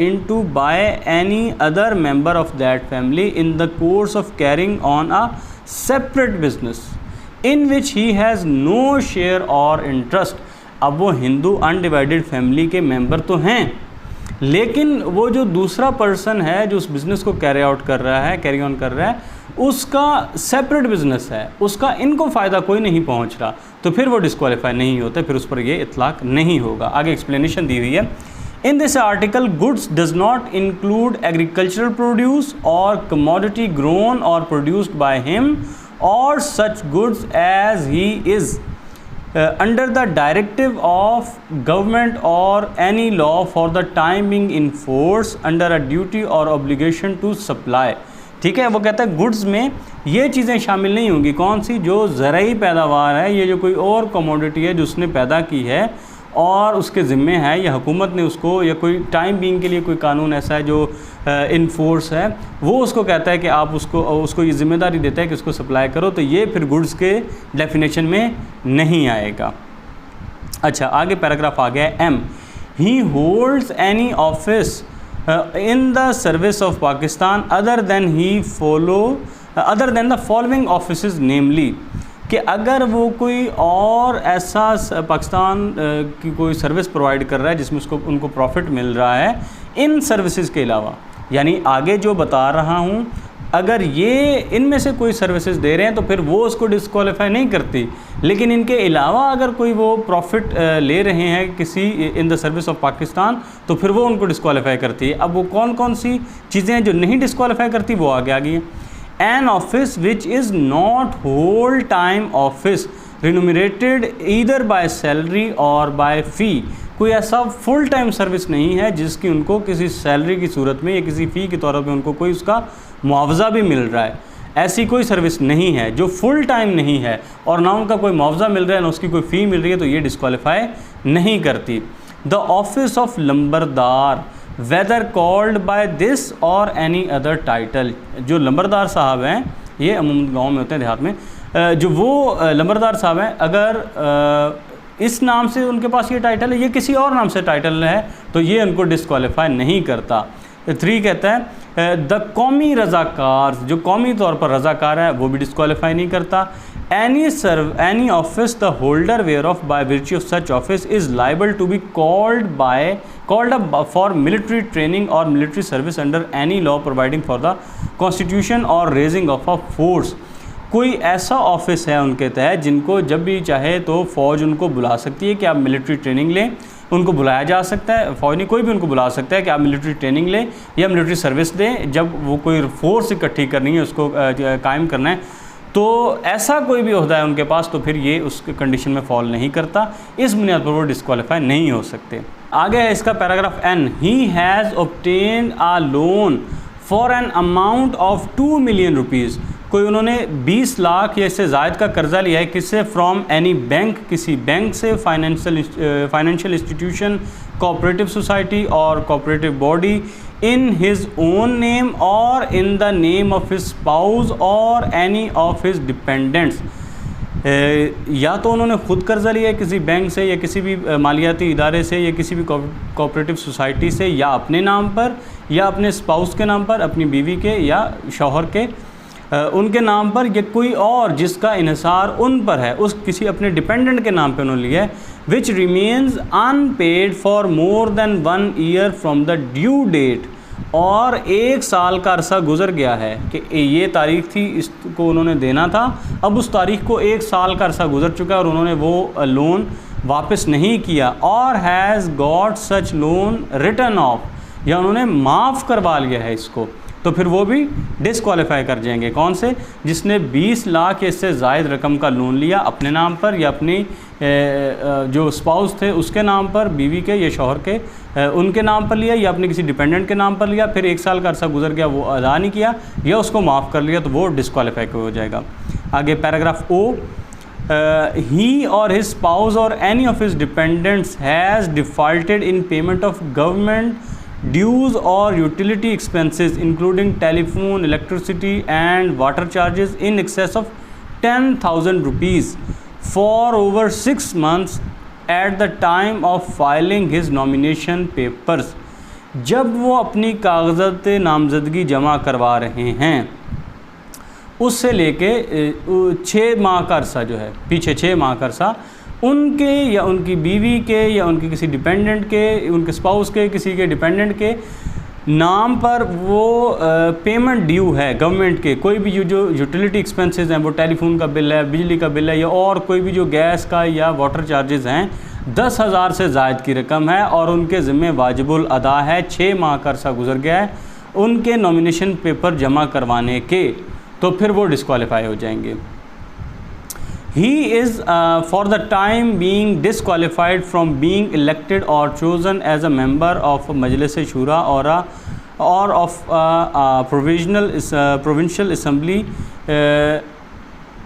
into by any other member of that family in the course of carrying on a separate business in which he has no share और interest. अब वो Hindu undivided family के member तो हैं, लेकिन वो जो दूसरा पर्सन है जो उस बिज़नेस को कैरी ऑन कर रहा है, उसका सेपरेट बिजनेस है, उसका इनको फ़ायदा कोई नहीं पहुंच रहा, तो फिर वो डिस्क्वालीफाई नहीं होते, फिर उस पर ये इतलाक़ नहीं होगा। आगे एक्सप्लेनेशन दी हुई है, in this article goods does not include agricultural produce or commodity grown or produced by him or such goods as he is under the directive of government or any law for the time being in force under a duty or obligation to supply। ठीक है, वो कहता है goods में ये चीज़ें शामिल नहीं होंगी, कौन सी, जो ज़राई पैदावार है, ये जो कोई और कमोडिटी है जो उसने पैदा की है और उसके ज़िम्मे है या हुकूमत ने उसको, या कोई टाइम बीइंग के लिए कोई कानून ऐसा है जो इन फोर्स है, वो उसको कहता है कि आप उसको ये ज़िम्मेदारी देता है कि उसको सप्लाई करो, तो ये फिर गुड्स के डेफिनेशन में नहीं आएगा। अच्छा, आगे पैराग्राफ आ गया M, he holds any office in the service of Pakistan other than the following offices namely, कि अगर वो कोई और ऐसा पाकिस्तान की कोई सर्विस प्रोवाइड कर रहा है जिसमें उनको प्रॉफिट मिल रहा है इन सर्विसेज के अलावा, यानी आगे जो बता रहा हूँ, अगर ये इनमें से कोई सर्विसेज दे रहे हैं तो फिर वो उसको डिस्क्वालीफाई नहीं करती, लेकिन इनके अलावा अगर कोई वो प्रॉफिट ले रहे हैं किसी इन द सर्विस ऑफ पाकिस्तान तो फिर वो उनको डिस्क्वालीफाई करती है। अब वो कौन कौन सी चीज़ें जो नहीं डिस्क्वालीफाई करती वो आगे आ गई हैं। An office which is not whole time office remunerated either by salary or by fee, कोई ऐसा फुल टाइम सर्विस नहीं है जिसकी उनको किसी सैलरी की सूरत में या किसी फ़ी के तौर पे उनको कोई उसका मुआवजा भी मिल रहा है, ऐसी कोई सर्विस नहीं है जो फुल टाइम नहीं है और ना उनका कोई मुआवजा मिल रहा है ना उसकी कोई फ़ी मिल रही है, तो ये डिस्क्वालीफाई नहीं करती। The office of lambardar whether called by this और एनी अदर टाइटल, जो लंबरदार साहब हैं, ये अमूमन गाँव में होते हैं देहात में, जो वो लंबरदार साहब हैं, अगर इस नाम से उनके पास ये टाइटल है, ये किसी और नाम से टाइटल है, तो ये उनको डिस्क्वालीफाई नहीं करता। 3 कहता है द कौमी रज़ाकार, जो कौमी तौर पर रज़ाकार है वो भी डिस्क्वालीफाई नहीं करता। Any office the holder whereof by virtue of such office is liable to be called up for military training और military service under any law providing for the constitution और रेजिंग ऑफ अ फोर्स। कोई ऐसा office है उनके तहत जिनको जब भी चाहे तो फ़ौज उनको बुला सकती है कि आप मिलिट्री ट्रेनिंग लें, उनको बुलाया जा सकता है, फ़ौज नहीं कोई भी उनको बुला सकता है कि आप मिलिट्री ट्रेनिंग लें या मिलिट्री सर्विस दें। जब वो कोई फोर्स इकट्ठी करनी है, उसको कायम करना है, तो ऐसा कोई भी ओहदा है उनके पास, तो फिर ये उस कंडीशन में फॉल नहीं करता, इस बुनियाद पर वो डिस्क्वालीफाई नहीं हो सकते। आगे है इसका paragraph N, he has obtained a loan for an amount of 2 million rupees. कोई उन्होंने 20 लाख या इससे ज़ायद का कर्जा लिया है, किससे? फ्रॉम एनी बैंक, किसी बैंक से, फाइनेंशियल इंस्टीट्यूशन, कोऑपरेटिव सोसाइटी और cooperative body, in his own name और in the name of his spouse और एनी ऑफ हिज डिपेंडेंट्स। या तो उन्होंने ख़ुद कर्जा लिया है किसी बैंक से या किसी भी मालियाती इदारे से या किसी भी कोऑपरेटिव सोसाइटी से, या अपने नाम पर या अपने स्पाउस के नाम पर, अपनी बीवी के या शौहर के उनके नाम पर, या कोई और जिसका इन्हिसार उन पर है, उस किसी अपने डिपेंडेंट के नाम पे उन्होंने लिया है। Which remains unpaid for more than 1 year from the due date, और 1 साल का अरसा गुजर गया है कि ये तारीख थी, इसको उन्होंने देना था, अब उस तारीख को 1 साल का अरसा गुजर चुका है और उन्होंने वो लोन वापस नहीं किया। और has got such loan return of, या उन्होंने माफ़ करवा लिया है इसको, तो फिर वो भी डिस्क्वालीफाई कर जाएंगे। कौन से? जिसने 20 लाख या इससे ज़ायद रकम का लोन लिया अपने नाम पर या अपनी जो स्पाउस थे उसके नाम पर, बीवी के या शौहर के उनके नाम पर लिया, या अपने किसी डिपेंडेंट के नाम पर लिया, फिर 1 साल का अरसा गुजर गया, वो अदा नहीं किया या उसको माफ़ कर लिया, तो वो डिस्क्वालीफाई हो जाएगा। आगे पैराग्राफ O, ही और हिज स्पाउस और any of his dependents has defaulted in payment of government dues or utility expenses including telephone, electricity and water charges in excess of 10,000 rupees for over 6 months at the time of filing his nomination papers। जब वो अपनी कागज़ात नामज़दगी जमा करवा रहे हैं उससे लेके 6 माह का अरसा जो है, पीछे 6 माह का अरसा, उनके या उनकी बीवी के या उनके किसी डिपेंडेंट के, उनके स्पाउस के, किसी के डिपेंडेंट के नाम पर वो पेमेंट ड्यू है गवर्नमेंट के, कोई भी जो यूटिलिटी एक्सपेंसेस हैं, वो टेलीफोन का बिल है, बिजली का बिल है, या और कोई भी जो गैस का या वाटर चार्जेस हैं, 10,000 से ज़ायद की रकम है और उनके ज़िम्मे वाजिबुल अदा है, 6 माह का अरसा गुजर गया है उनके नॉमिनेशन पेपर जमा करवाने के, तो फिर वो डिस्क्वालीफाई हो जाएंगे। He is for the time being disqualified from being elected or chosen as a member of Majlis Shura or of provincial assembly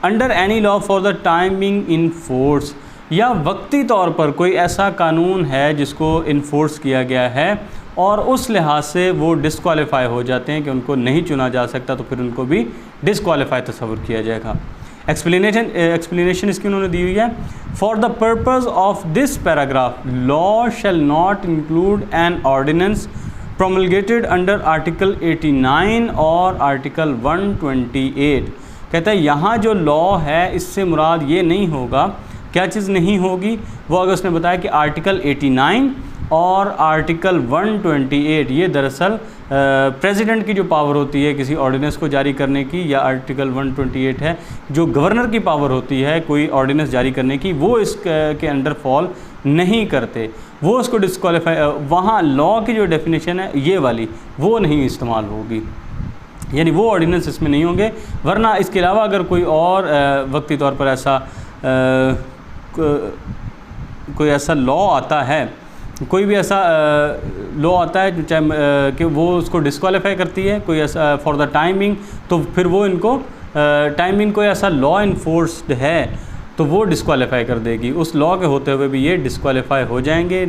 under any law for the time being in force। या वक्ती तौर पर कोई ऐसा कानून है जिसको enforce किया गया है और उस लिहाज से वो डिस्क्वालीफाई हो जाते हैं कि उनको नहीं चुना जा सकता, तो फिर उनको भी डिस्क्वालीफाई तस्वुर किया जाएगा। एक्सप्लेनेशन इसकी उन्होंने दी हुई है, for the purpose of this paragraph law shall not include an ordinance promulgated under article 89 और आर्टिकल 128। कहता है यहाँ जो लॉ है इससे मुराद ये नहीं होगा, क्या चीज़ नहीं होगी, वो अगर उसने बताया कि आर्टिकल 89 और आर्टिकल 128 ये दरअसल प्रेसिडेंट की जो पावर होती है किसी ऑर्डिनेंस को जारी करने की, या आर्टिकल 128 है जो गवर्नर की पावर होती है कोई ऑर्डिनेंस जारी करने की, वो इसके अंडर फॉल नहीं करते, वो उसको डिस्क्वालीफाई, वहाँ लॉ की जो डेफिनेशन है ये वाली वो नहीं इस्तेमाल होगी, यानी वो ऑर्डिनेंस इसमें नहीं होंगे। वरना इसके अलावा अगर कोई और वक्ती तौर पर ऐसा कोई ऐसा लॉ आता है, कोई भी ऐसा लॉ आता है चाहे कि वो उसको डिस्क्वालीफाई करती है कोई ऐसा फॉर द टाइमिंग, तो फिर वो इनको टाइमिंग कोई ऐसा लॉ इन्फोर्स्ड है तो वो डिस्क्वालीफाई कर देगी, उस लॉ के होते हुए भी ये डिस्क्वालीफाई हो जाएंगे,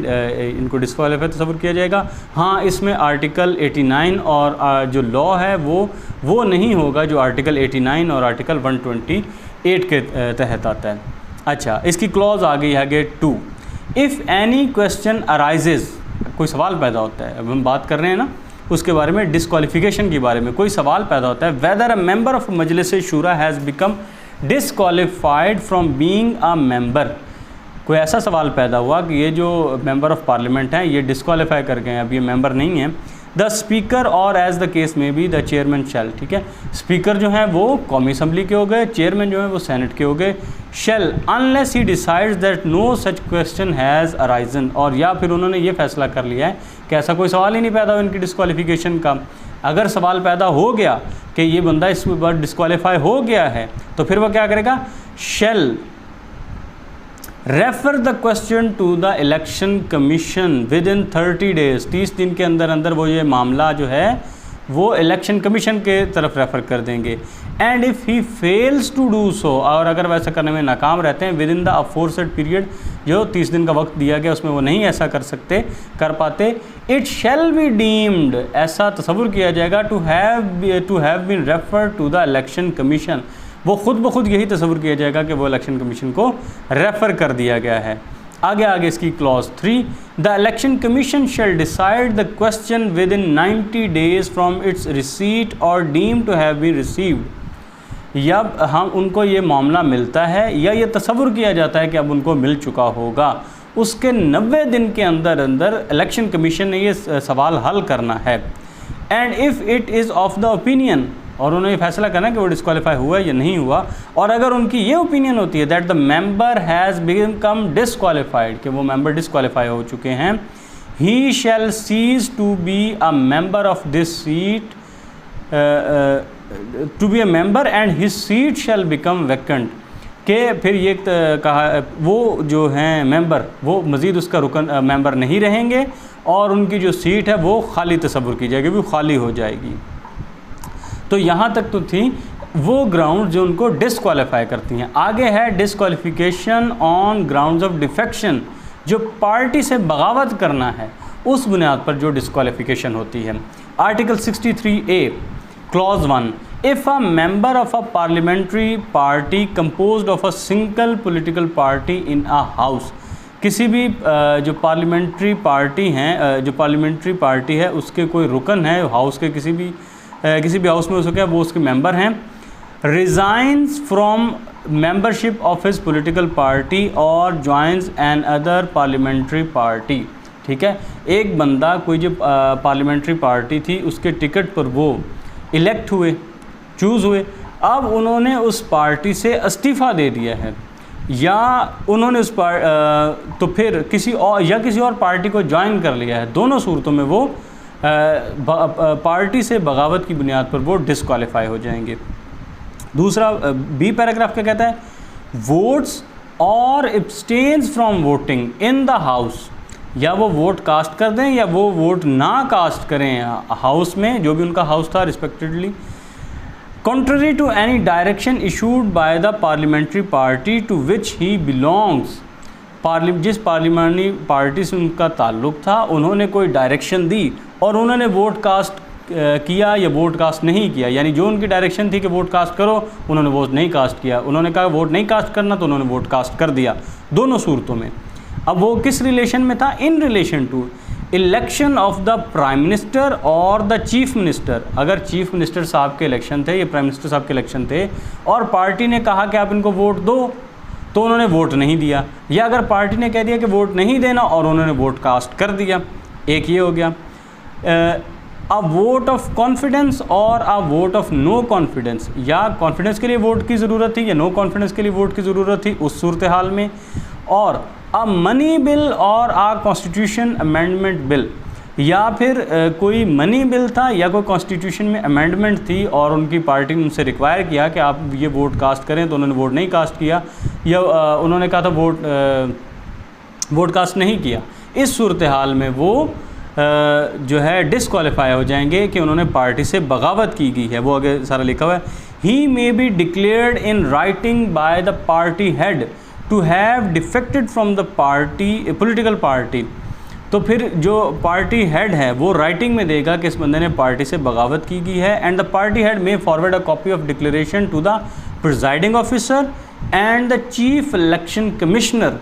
इनको डिस्क्वालीफाई तस्वुर किया जाएगा। हाँ, इसमें आर्टिकल 89 और जो लॉ है वो नहीं होगा जो आर्टिकल 89 और आर्टिकल 128 के तहत आता है। अच्छा, इसकी क्लॉज आ गई आगे 2, इफ़ एनी क्वेश्चन अराइजेज़, कोई सवाल पैदा होता है, अब हम बात कर रहे हैं ना उसके बारे में, डिस्क्वालिफिकेशन के बारे में कोई सवाल पैदा होता है, whether a member of Majlis Shoora has become disqualified from being a member, कोई ऐसा सवाल पैदा हुआ कि ये जो मेंबर ऑफ पार्लियामेंट हैं ये डिस्क्वालीफाई कर गए हैं, अब ये मेंबर नहीं हैं, द स्पीकर और एज द केस में बी द चेयरमैन शैल, ठीक है, स्पीकर जो हैं वो कौमी असम्बली के हो गए, चेयरमैन जो है वो सेनेट के हो गए, shall unless he decides that no such question has arisen, और या फिर उन्होंने ये फैसला कर लिया है कि ऐसा कोई सवाल ही नहीं पैदा हुआ इनकी डिस्क्वालिफिकेशन का। अगर सवाल पैदा हो गया कि ये बंदा इस बार डिस्क्वालीफाई हो गया है तो फिर वह क्या करेगा, shall refer the question to the election commission within 30 days, 30 दिन के अंदर अंदर वो ये मामला जो है वो इलेक्शन कमीशन के तरफ रेफ़र कर देंगे। And if he fails to do so, और अगर वैसा करने में नाकाम रहते हैं within the aforesaid period, जो 30 दिन का वक्त दिया गया उसमें वो नहीं ऐसा कर पाते, इट शैल बी डीम्ड, ऐसा तस्वुर किया जाएगा to have been referred to the election commission, वो खुद ब खुद यही तस्वुर किया जाएगा कि वो इलेक्शन कमीशन को रेफ़र कर दिया गया है। आगे इसकी clause 3, the election commission shall decide the question within 90 days from its receipt और deem to have been received, या हम उनको ये मामला मिलता है या ये तस्वुर किया जाता है कि अब उनको मिल चुका होगा, उसके 90 दिन के अंदर अंदर इलेक्शन कमीशन ने ये सवाल हल करना है। And if it is of the opinion, और उन्हें फैसला करना है कि वो डिस्क्वालीफाई हुआ या नहीं हुआ, और अगर उनकी ये ओपिनियन होती है that the member has become disqualified, कि वो मेंबर डिस्क्वालीफाई हो चुके हैं, he shall cease to be a member of this seat, to be a member and his seat shall become vacant, के फिर ये कहा वो जो हैं मेंबर वो मज़ीद उसका रुकन मेंबर नहीं रहेंगे और उनकी जो सीट है वो खाली तस्वुर की जाएगी, वो खाली हो जाएगी। तो यहाँ तक तो थी वो ग्राउंड जो उनको डिस्क्वालीफाई करती हैं। आगे है disqualification on grounds of defection, जो पार्टी से बगावत करना है उस बुनियाद पर जो डिस्क्वालिफिकेशन होती है। Article 63A clause 1, if a member of a parliamentary party composed of a single political party in a house, किसी भी जो पार्लियामेंट्री पार्टी हैं, जो पार्लियामेंट्री पार्टी है उसके कोई रुकन है हाउस के किसी भी हाउस में हो सके वो उसके मेंबर हैं, resigns from membership of his political party और joins another parliamentary party, ठीक है, एक बंदा कोई जो पार्लियामेंट्री पार्टी थी उसके टिकट पर वो इलेक्ट हुए, चूज़ हुए, अब उन्होंने उस पार्टी से इस्तीफ़ा दे दिया है या उन्होंने उस तो फिर किसी और पार्टी को ज्वाइन कर लिया है, दोनों सूरतों में वो पार्टी से बगावत की बुनियाद पर वो डिस्क्वालीफाई हो जाएंगे। दूसरा बी पैराग्राफ क्या कहता है, वोट्स और abstains from voting in the house, या वो वोट कास्ट कर दें या वो वोट ना कास्ट करें हाउस में, जो भी उनका हाउस था respectively, contrary to any direction issued by the parliamentary party to which he belongs, जिस पार्लियामेंट्री पार्टी से उनका ताल्लुक़ था उन्होंने कोई डायरेक्शन दी और उन्होंने वोट कास्ट किया या वोट कास्ट नहीं किया, यानी जो उनकी डायरेक्शन थी कि वोट कास्ट करो उन्होंने वोट नहीं कास्ट किया, उन्होंने कहा वोट नहीं कास्ट करना तो उन्होंने वोट कास्ट कर दिया, दोनों सूरतों में। अब वो किस रिलेशन में था, in relation to election of the prime minister or the chief minister, अगर चीफ मिनिस्टर साहब के इलेक्शन थे या प्राइम मिनिस्टर साहब के इलेक्शन थे और पार्टी ने कहा कि आप इनको वोट दो तो उन्होंने वोट नहीं दिया, या अगर पार्टी ने कह दिया कि वोट नहीं देना और उन्होंने वोट कास्ट कर दिया, एक ये हो गया। अ vote of confidence or a vote of no confidence, या कॉन्फिडेंस के लिए वोट की ज़रूरत थी या नो कॉन्फिडेंस के लिए वोट की ज़रूरत थी उस सूरत हाल में, और अ मनी बिल और अ कॉन्स्टिट्यूशन अमेंडमेंट बिल, या फिर कोई मनी बिल था या कोई कॉन्स्टिट्यूशन में अमेंडमेंट थी और उनकी पार्टी ने उनसे रिक्वायर किया कि आप ये वोट कास्ट करें तो उन्होंने वोट नहीं कास्ट किया, या उन्होंने कहा था वोट कास्ट नहीं किया, इस सूरत हाल में वो जो है डिस्क्वालीफाई हो जाएंगे कि उन्होंने पार्टी से बगावत की गई है। वो आगे सारा लिखा हुआ है, he may be declared in writing by the party head to have defected from the party political party, तो फिर जो पार्टी हेड है वो राइटिंग में देगा कि इस बंदे ने पार्टी से बगावत की गई है, and the party head may forward a copy of declaration to the presiding officer and the chief election commissioner,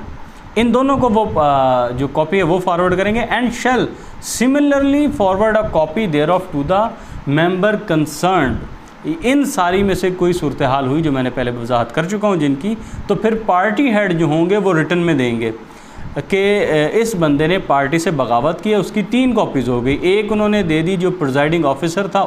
इन दोनों को वो जो कॉपी है वो फॉरवर्ड करेंगे, and shall similarly forward a copy thereof to the member concerned. इन सारी में से कोई सूरत हाल हुई जो मैंने पहले वजाहत कर चुका हूँ जिनकी, तो फिर पार्टी हेड जो होंगे वो रिटर्न में देंगे कि इस बंदे ने पार्टी से बगावत की है, उसकी 3 कॉपीज़ हो गई। एक उन्होंने दे दी जो प्रिजाइडिंग ऑफिसर था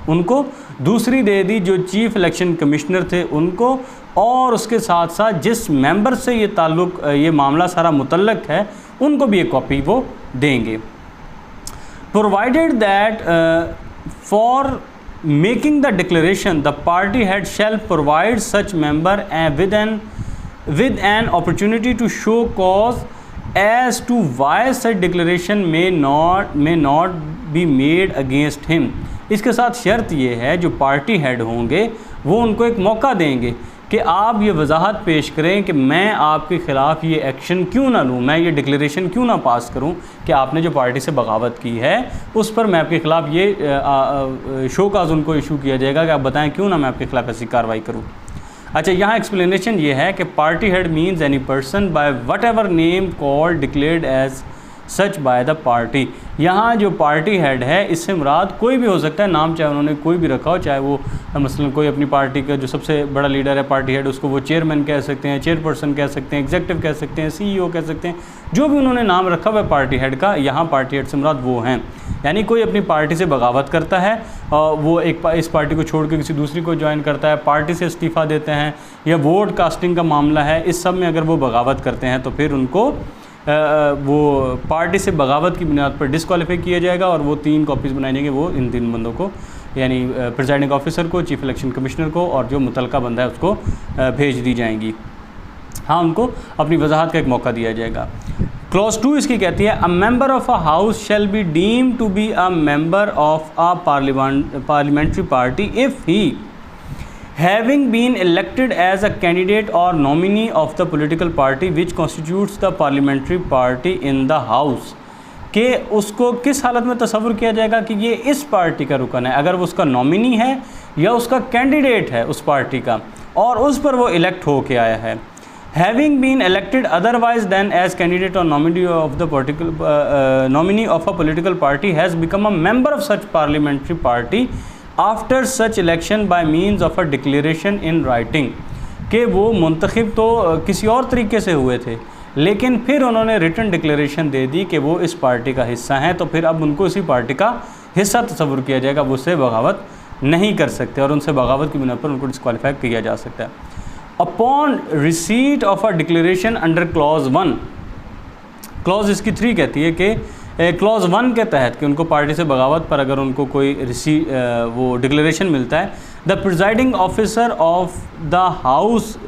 उनको, दूसरी दे दी जो चीफ इलेक्शन कमिश्नर थे उनको, और उसके साथ साथ जिस मेंबर से ये मामला सारा मुतल्लक है उनको भी एक कॉपी वो देंगे। Provided that for making the declaration the party head shall provide such member with an opportunity to show cause as to why such declaration may not be made against him। इसके साथ शर्त ये है जो party head होंगे वो उनको एक मौका देंगे कि आप ये वजाहत पेश करें कि मैं आपके ख़िलाफ़ ये एक्शन क्यों ना लूँ, मैं ये डिक्लेरेशन क्यों ना पास करूँ कि आपने जो पार्टी से बगावत की है उस पर मैं आपके ख़िलाफ़ ये शोकाज़ उनको इशू किया जाएगा कि आप बताएं क्यों ना मैं आपके ख़िलाफ़ ऐसी कार्रवाई करूँ। अच्छा, यहाँ एक्सप्लेनेशन ये है कि party head means any person by whatever name called declared as such by the party. यहाँ जो पार्टी हेड है इससे मुराद कोई भी हो सकता है, नाम चाहे उन्होंने कोई भी रखा हो, चाहे वो मसलन कोई अपनी पार्टी का जो सबसे बड़ा लीडर है पार्टी हेड उसको वो चेयरमैन कह सकते हैं, चेयरपर्सन कह सकते हैं, एग्जेक्टिव कह सकते हैं, CEO कह सकते हैं, जो भी उन्होंने नाम रखा हुआ है पार्टी हेड का, यहाँ पार्टी हेड से मुराद वो हैं। यानी कोई अपनी पार्टी से बगावत करता है और वो इस पार्टी को छोड़ के किसी दूसरी को ज्वाइन करता है, पार्टी से इस्तीफ़ा देते हैं, या वोट कास्टिंग का मामला है, इस सब में अगर वो बगावत करते हैं तो फिर उनको वो पार्टी से बगावत की बुनियाद पर डिस्क्वालीफाई किया जाएगा और वो 3 कॉपीज़ बनाई जाएंगी, वो इन 3 बंदों को, यानी प्रिजाइडिंग ऑफिसर को, चीफ इलेक्शन कमिश्नर को और जो मुतलका बंदा है उसको भेज दी जाएंगी। हाँ, उनको अपनी वजाहत का एक मौका दिया जाएगा। क्लॉज 2 इसकी कहती है a member of a house shall be deem to be a member of a parliamentary party if he having been elected as a candidate or nominee of the political party which constitutes the parliamentary party in the house। कि उसको किस हालत में तस्वुर किया जाएगा कि ये इस पार्टी का रुकन है, अगर वो उसका नॉमिनी है या उसका कैंडिडेट है उस पार्टी का और उस पर वो इलेक्ट हो के आया है। Having been elected otherwise than as candidate or nominee of the nominee of a political party has become a member of such parliamentary party after such election bye means of a declaration in writing. कि वो मुंतखब तो किसी और तरीके से हुए थे लेकिन फिर उन्होंने रिटन डिक्लेरेशन दे दी कि वो इस पार्टी का हिस्सा हैं, तो फिर अब उनको इसी पार्टी का हिस्सा तस्वुर किया जाएगा, वो उससे बगावत नहीं कर सकते और उनसे बगावत की बुनियाद पर उनको डिस्क्वालीफाई किया जा सकता है। Upon receipt of a declaration under clause 1, clause इसकी 3 कहती है कि क्लॉज 1 के तहत कि उनको पार्टी से बगावत पर अगर उनको कोई वो डिक्लेरेशन मिलता है, the presiding officer of the house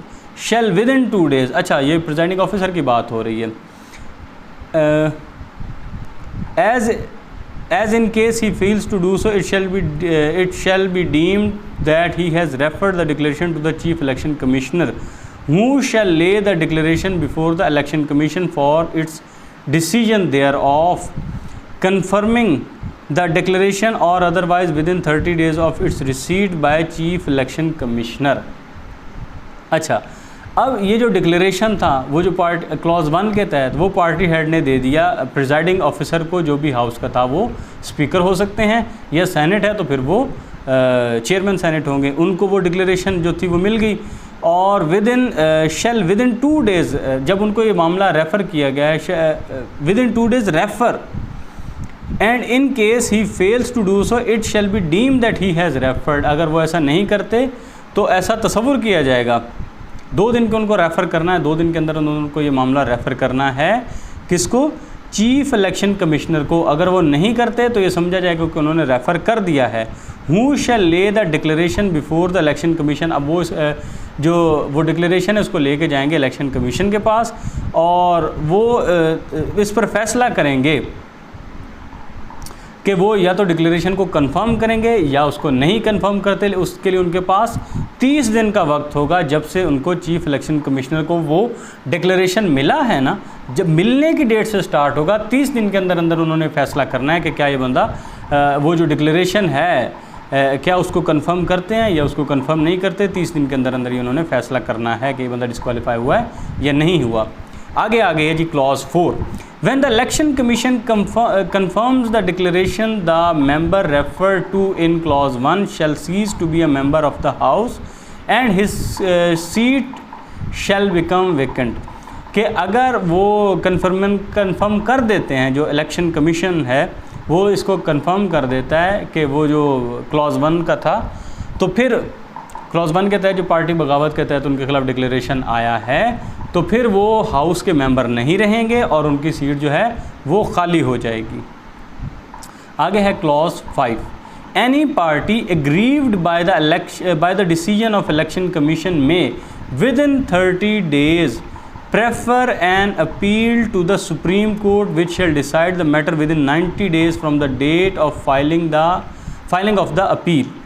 shall within 2 days। अच्छा, ये प्रिजाइडिंग ऑफिसर की बात हो रही है। As in case he feels to do so it shall be deemed that he has referred the declaration to the chief election commissioner who shall lay the declaration before the election commission for its decision thereof confirming the declaration or otherwise within 30 days of its receipt by chief election commissioner। अच्छा, अब ये जो declaration था वो जो clause 1 के तहत वो पार्टी हेड ने दे दिया प्रिजाइडिंग ऑफिसर को, जो भी हाउस का था, वो स्पीकर हो सकते हैं या सेनेट है तो फिर वो चेयरमैन सेनेट होंगे, उनको वो डिक्लेरेशन जो थी वो मिल गई और विद इन 2 days जब उनको ये मामला रेफ़र किया गया है, within 2 days refer and in case he fails to do so it shall be deem that he has referred. अगर वो ऐसा नहीं करते तो ऐसा तस्वुर किया जाएगा, 2 दिन के उनको रेफ़र करना है, 2 दिन के अंदर उनको ये मामला रेफ़र करना है किसको, चीफ इलेक्शन कमिश्नर को। अगर वो नहीं करते तो ये समझा जाएगा कि उन्होंने रेफ़र कर दिया है। Who shall lay the declaration before the election commission. अब वो डिक्लेरेशन है उसको लेके जाएंगे इलेक्शन कमीशन के पास और वो इस पर फैसला करेंगे कि वो या तो डिक्लेरेशन को कंफर्म करेंगे या उसको नहीं कंफर्म करते। उसके लिए उनके पास 30 दिन का वक्त होगा जब से उनको चीफ इलेक्शन कमिश्नर को वो डिक्लेरेशन मिला है ना, जब मिलने की डेट से स्टार्ट होगा 30 दिन के अंदर अंदर उन्होंने फैसला करना है कि क्या ये बंदा वो जो डिक्लेरेशन है क्या उसको कंफर्म करते हैं या उसको कंफर्म नहीं करते। 30 दिन के अंदर अंदर ही उन्होंने फैसला करना है कि ये बंदा डिस्क्वालीफाई हुआ है या नहीं हुआ। आगे है जी clause 4। When the election commission confirms the declaration, the member referred to in clause 1 shall cease to be a member of the house and his seat shall become vacant. कि अगर वो कंफर्म कर देते हैं, जो इलेक्शन कमीशन है वो इसको कंफर्म कर देता है कि वो जो क्लॉज़ 1 का था, तो फिर क्लॉज़ 1 के तहत जो पार्टी बगावत के तहत उनके खिलाफ डिक्लेरेशन आया है, तो फिर वो हाउस के मेंबर नहीं रहेंगे और उनकी सीट जो है वो खाली हो जाएगी। आगे है clause 5, any party aggrieved by the decision of election commission में with in 30 days prefer an appeal to the Supreme Court which shall decide the matter within 90 days from the date of filing of the appeal।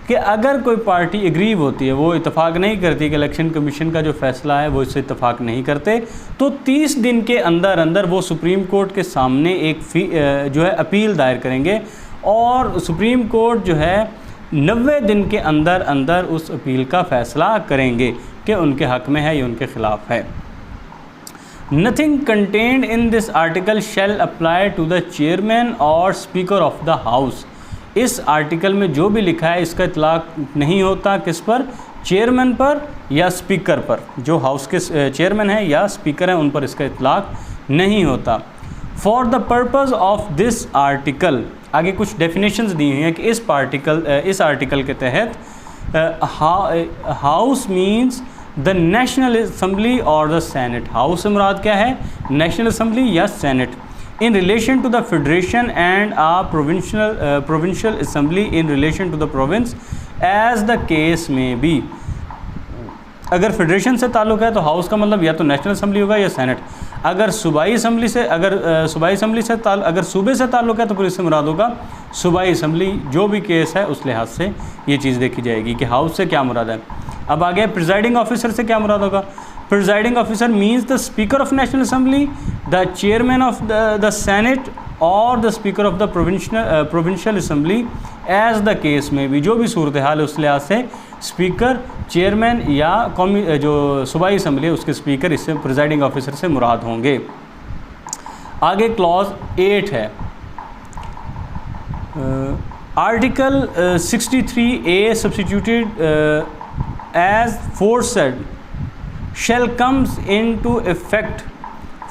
कि अगर कोई party aggrieve होती है, वो इत्तेफाक नहीं करती कि इलेक्शन कमीशन का जो फ़ैसला है वो इससे इत्तेफाक नहीं करते, तो 30 दिन के अंदर अंदर वो सुप्रीम कोर्ट के सामने एक जो है अपील दायर करेंगे और सुप्रीम कोर्ट जो है 90 दिन के अंदर अंदर उस अपील का फ़ैसला करेंगे कि उनके हक़ में है या उनके ख़िलाफ़ है। Nothing contained in this article shall apply to the chairman or speaker of the house। इस आर्टिकल में जो भी लिखा है इसका इतलाक नहीं होता किस पर, चेयरमैन पर या स्पीकर पर। जो हाउस के चेयरमैन है या स्पीकर हैं उन पर इसका इतलाक नहीं होता। For the purpose of this article, आगे कुछ डेफिनेशंस दी हुई हैं कि इस आर्टिकल के तहत house means the national assembly और द सेनेट। हाउस से मुराद क्या है, नेशनल असम्बली या senate. in relation to the federation and a provincial assembly in relation to the province as the case may be। अगर federation से ताल्लुक़ है तो हाउस का मतलब या तो नेशनल असम्बली होगा या सेनेट। अगर सूबाई असम्बली से अगर सूबे से ताल्लुक़ है तो फिर इससे मुराद होगा सूबाई असम्बली। जो भी केस है उस लिहाज से ये चीज़ देखी जाएगी कि हाउस से क्या मुराद है। अब आगे प्रिजाइडिंग ऑफिसर से क्या मुराद होगा। Presiding officer means the speaker of national assembly, the chairman of the senate और the speaker of the provincial assembly as the case में भी। जो भी सूरत हाल है उस लिहाज से स्पीकर, चेयरमैन या जो सूबाई असम्बली है उसके स्पीकर इससे प्रिजाइडिंग ऑफिसर से मुराद होंगे। आगे क्लॉज 8 है, article 63A substituted as aforesaid shall comes into effect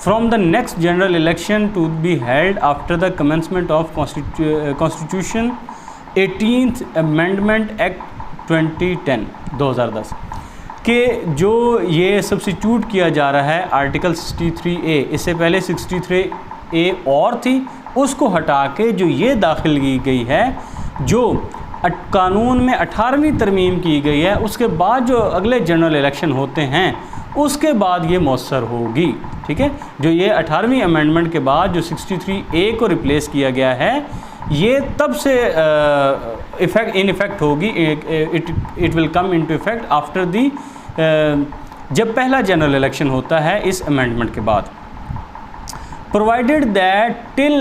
from the next general election to be held after the commencement of Constitution 18th Amendment Act 2010 के जो ये सब्स्टिट्यूट किया जा रहा है आर्टिकल 63A, इससे पहले 63A और थी, उसको हटा के जो ये दाखिल की गई है, जो कानून में 18वीं तरमीम की गई है, उसके बाद जो अगले जनरल इलेक्शन होते हैं उसके बाद ये मौसर होगी। ठीक है, जो ये 18वीं अमेंडमेंट के बाद जो 63A को रिप्लेस किया गया है ये तब से इन इफ़ेक्ट होगी। It will come into effect after the, जब पहला जनरल इलेक्शन होता है इस अमेंडमेंट के बाद। Provided that till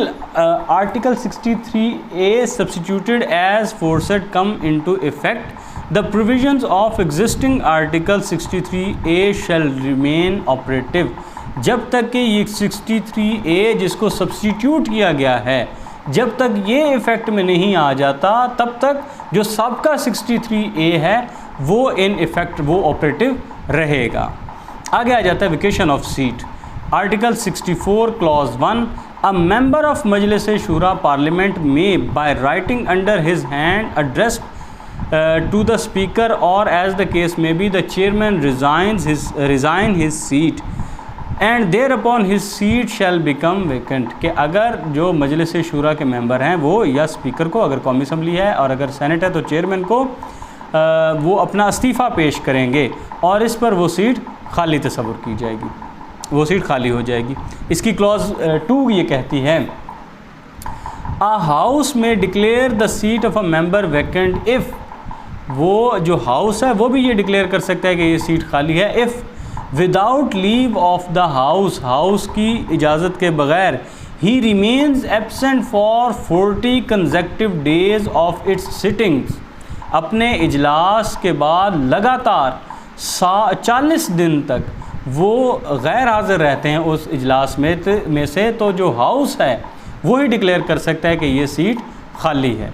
Article 63A substituted as foresaid come into effect, the provisions of existing Article 63A shall remain operative। जब तक कि ये 63A जिसको सब्स्टिट्यूट किया गया है जब तक ये इफ़ेक्ट में नहीं आ जाता, तब तक जो सबका 63A है वो इन इफ़ेक्ट वो ऑपरेटिव रहेगा। आगे आ जाता है vacation of seat. Article 64 Clause 1, a member of Majlis Shura Parliament may by writing under his hand address to the speaker or as the case may be the chairman resign his seat and thereupon his seat shall become vacant। कि अगर जो मजलिस शूरा के member हैं वो या speaker को, अगर कौमी असम्बली है और अगर सेनेट है तो चेयरमैन को वो अपना इस्तीफ़ा पेश करेंगे और इस पर वो सीट खाली तस्वुर की जाएगी, वो सीट खाली हो जाएगी। इसकी क्लॉज 2 ये कहती है, आ हाउस में declare the seat of a member vacant if, वो जो हाउस है वो भी ये डिक्लेयर कर सकता है कि ये सीट खाली है if without leave of the house, house की इजाज़त के बग़ैर ही remains absent for 40 consecutive days of its sittings, अपने इजलास के बाद लगातार 40 दिन तक वो गैर हाज़िर रहते हैं उस इजलास में से, तो जो हाउस है वो ही डिक्लेयर कर सकता है कि ये सीट खाली है।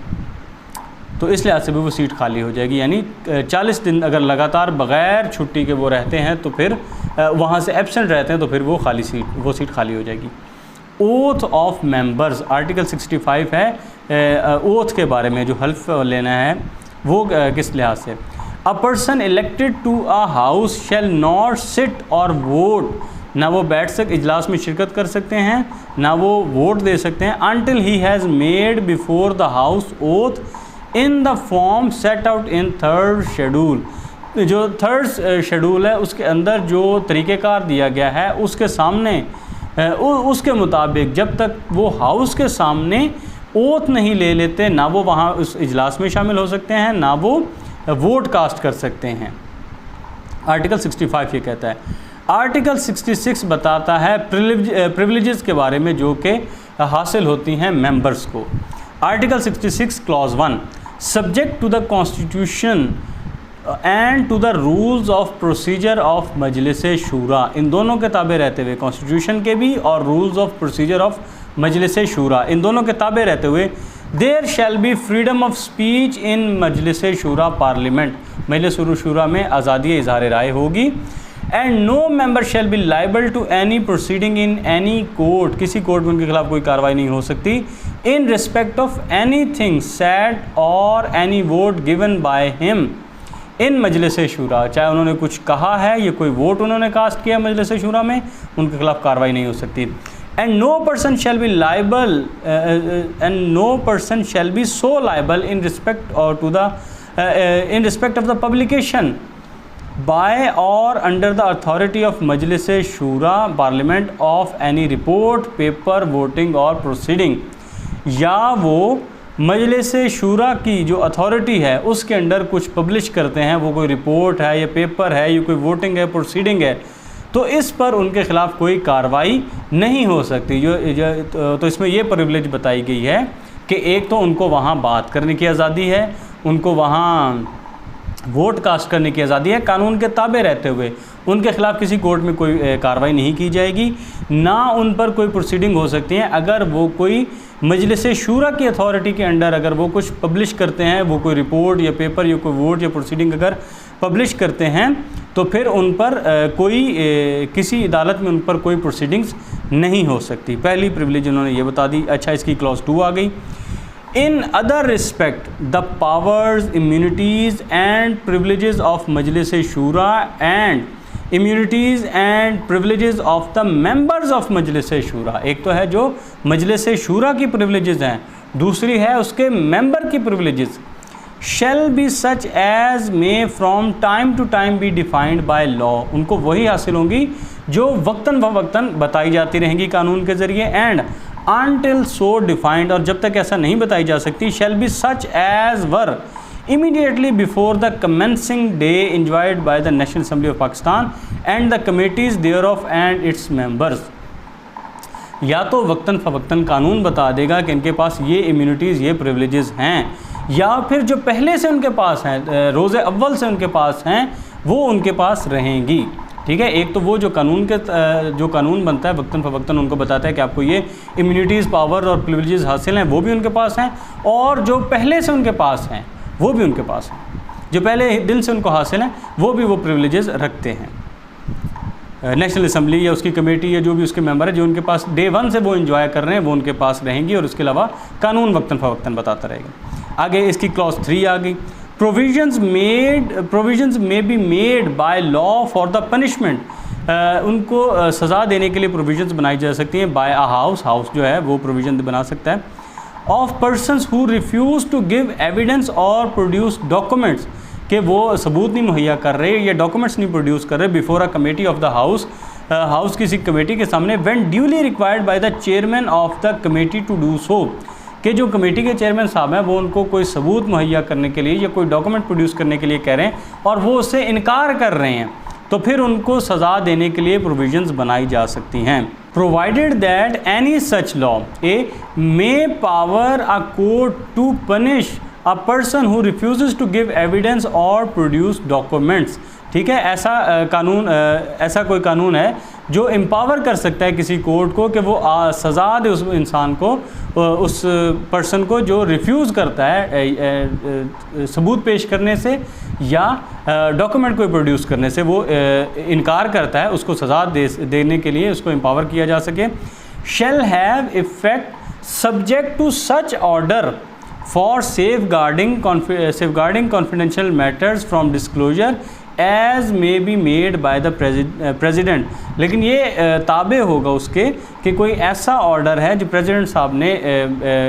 तो इस लिहाज से भी वो सीट खाली हो जाएगी। यानी 40 दिन अगर लगातार बग़ैर छुट्टी के वो रहते हैं तो फिर वहाँ से एब्सेंट रहते हैं तो फिर वो सीट खाली हो जाएगी। ओथ ऑफ मेंबर्स, आर्टिकल 65 है ओथ के बारे में, जो हल्फ लेना है वो किस लिहाज से। A person elected to a house shall not sit or vote, ना वो इजलास में शिरकत कर सकते हैं, ना वो वोट दे सकते हैं, until he has made before the house oath in the form set out in 3rd schedule. जो 3rd शेड्यूल है उसके अंदर जो तरीक़ेकार दिया गया है उसके सामने उसके मुताबिक जब तक वो हाउस के सामने ओथ नहीं ले लेते, ना वो वहाँ उस इजलास में शामिल हो सकते हैं, ना वो वोट कास्ट कर सकते हैं। आर्टिकल 65 ये कहता है। आर्टिकल 66 बताता है प्रिविलेजेस के बारे में जो कि हासिल होती हैं मेंबर्स को। Article 66 clause 1, subject to the constitution and to the rules of procedure of Majlis Shoora, इन दोनों के ताबे रहते हुए, कॉन्स्टिट्यूशन के भी और rules of procedure of Majlis Shoora, इन दोनों के ताबे रहते हुए, there shall be freedom of speech in Majlis शूरा पार्लियामेंट, मजलिस शूरा में आज़ादी इज़हार राय होगी। And no member shall be liable to any proceeding in any court, किसी कोर्ट में उनके खिलाफ कोई कार्रवाई नहीं हो सकती, in respect of any thing said और any vote given by him in Majlis शूरा, चाहे उन्होंने कुछ कहा है या कोई वोट उन्होंने कास्ट किया मजलिस शूरा में, उनके खिलाफ कार्रवाई नहीं हो सकती। And no person shall be liable and no person shall be so liable in respect और to the in respect of the publication by और under the authority of Majlis शूरा parliament of any report, paper, voting और proceeding, या वो मजलिस शूरा की जो authority है उसके अंडर कुछ पब्लिश करते हैं, वो कोई रिपोर्ट है या पेपर है या कोई वोटिंग है, प्रोसीडिंग है, तो इस पर उनके ख़िलाफ़ कोई कार्रवाई नहीं हो सकती। तो इसमें ये प्रिविलेज बताई गई है कि एक तो उनको वहाँ बात करने की आज़ादी है, उनको वहाँ वोट कास्ट करने की आज़ादी है, कानून के ताबे रहते हुए उनके ख़िलाफ़ किसी कोर्ट में कोई कार्रवाई नहीं की जाएगी, ना उन पर कोई प्रोसीडिंग हो सकती है। अगर वो कोई मजलिस शूरा की अथॉरिटी के अंडर अगर वो कुछ पब्लिश करते हैं, वो कोई रिपोर्ट या पेपर या कोई वोट या प्रोसीडिंग अगर पब्लिश करते हैं, तो फिर उन पर किसी अदालत में उन पर कोई प्रोसीडिंग्स नहीं हो सकती। पहली प्रिविलेज उन्होंने ये बता दी। अच्छा, इसकी क्लॉज 2 आ गई। In other respect, the powers, immunities and privileges of Majlis Shura and immunities and privileges of the members of Majlis Shura, एक तो है जो मजलिस शूरा की privileges हैं, दूसरी है उसके member की privileges, shall be such as may from time to time be defined by law, उनको वही हासिल होंगी जो वक्तन फ़वक्तन बताई जाती रहेंगी कानून के ज़रिए। एंड until so defined, और जब तक ऐसा नहीं बताई जा सकती, shall be such as were immediately before the commencing day enjoyed by the National Assembly of Pakistan and the committees thereof and its members, या तो वक्तन फ़वक्तन कानून बता देगा कि इनके पास ये इम्यूनिटीज़, ये प्रिविलेजेस हैं, या फिर जो पहले से उनके पास हैं, रोज़े अव्वल से उनके पास हैं, वो उनके पास रहेंगी। ठीक है, एक तो वो जो कानून बनता है वक्तन फ़वक्तन उनको बताता है कि आपको ये इम्यूनिटीज़, पावर और प्रिविलेजेस हासिल हैं, वो भी उनके पास हैं, और जो पहले से उनके पास हैं वो भी उनके पास हैं, जो पहले दिन से उनको हासिल हैं वो भी वो प्रिविलेजेस रखते हैं। नेशनल असम्बली या उसकी कमेटी या जो भी उसके मेंबर है, जो उनके पास डे 1 से वो इंजॉय कर रहे हैं, वो उनके पास रहेंगी, और उसके अलावा कानून वक्तन फ़वक्तन बताता रहेगा। आगे इसकी क्लॉज 3 आ गई। provisions may be made by law for the punishment, उनको सज़ा देने के लिए प्रोविजंस बनाई जा सकती हैं बाय अ हाउस जो है वो प्रोविजन बना सकता है, of persons who refuse to give evidence or produce documents, कि वो सबूत नहीं मुहैया कर रहे या डॉक्यूमेंट्स नहीं प्रोड्यूस कर रहे before a committee of the house किसी कमेटी के सामने, when duly required by the chairman of the committee to do so, कि जो कमेटी के चेयरमैन साहब हैं वो उनको कोई सबूत मुहैया करने के लिए या कोई डॉक्यूमेंट प्रोड्यूस करने के लिए कह रहे हैं और वो उससे इनकार कर रहे हैं, तो फिर उनको सज़ा देने के लिए प्रोविजंस बनाई जा सकती हैं। Provided that any such law may power a court to punish a person who refuses to give evidence or produce documents. ठीक है। ऐसा कोई कानून है जो एम्पावर कर सकता है किसी कोर्ट को कि वो सज़ा दे उस इंसान को, उस पर्सन को जो रिफ्यूज़ करता है सबूत पेश करने से या डॉक्यूमेंट को प्रोड्यूस करने से, वो इनकार करता है, उसको सज़ा देने के लिए उसको एम्पावर किया जा सके। Shall have effect subject to such order for safeguarding confidential matters from disclosure as may be made by the president. लेकिन ये ताबे होगा उसके कि कोई ऐसा ऑर्डर है जो प्रेसिडेंट साहब ने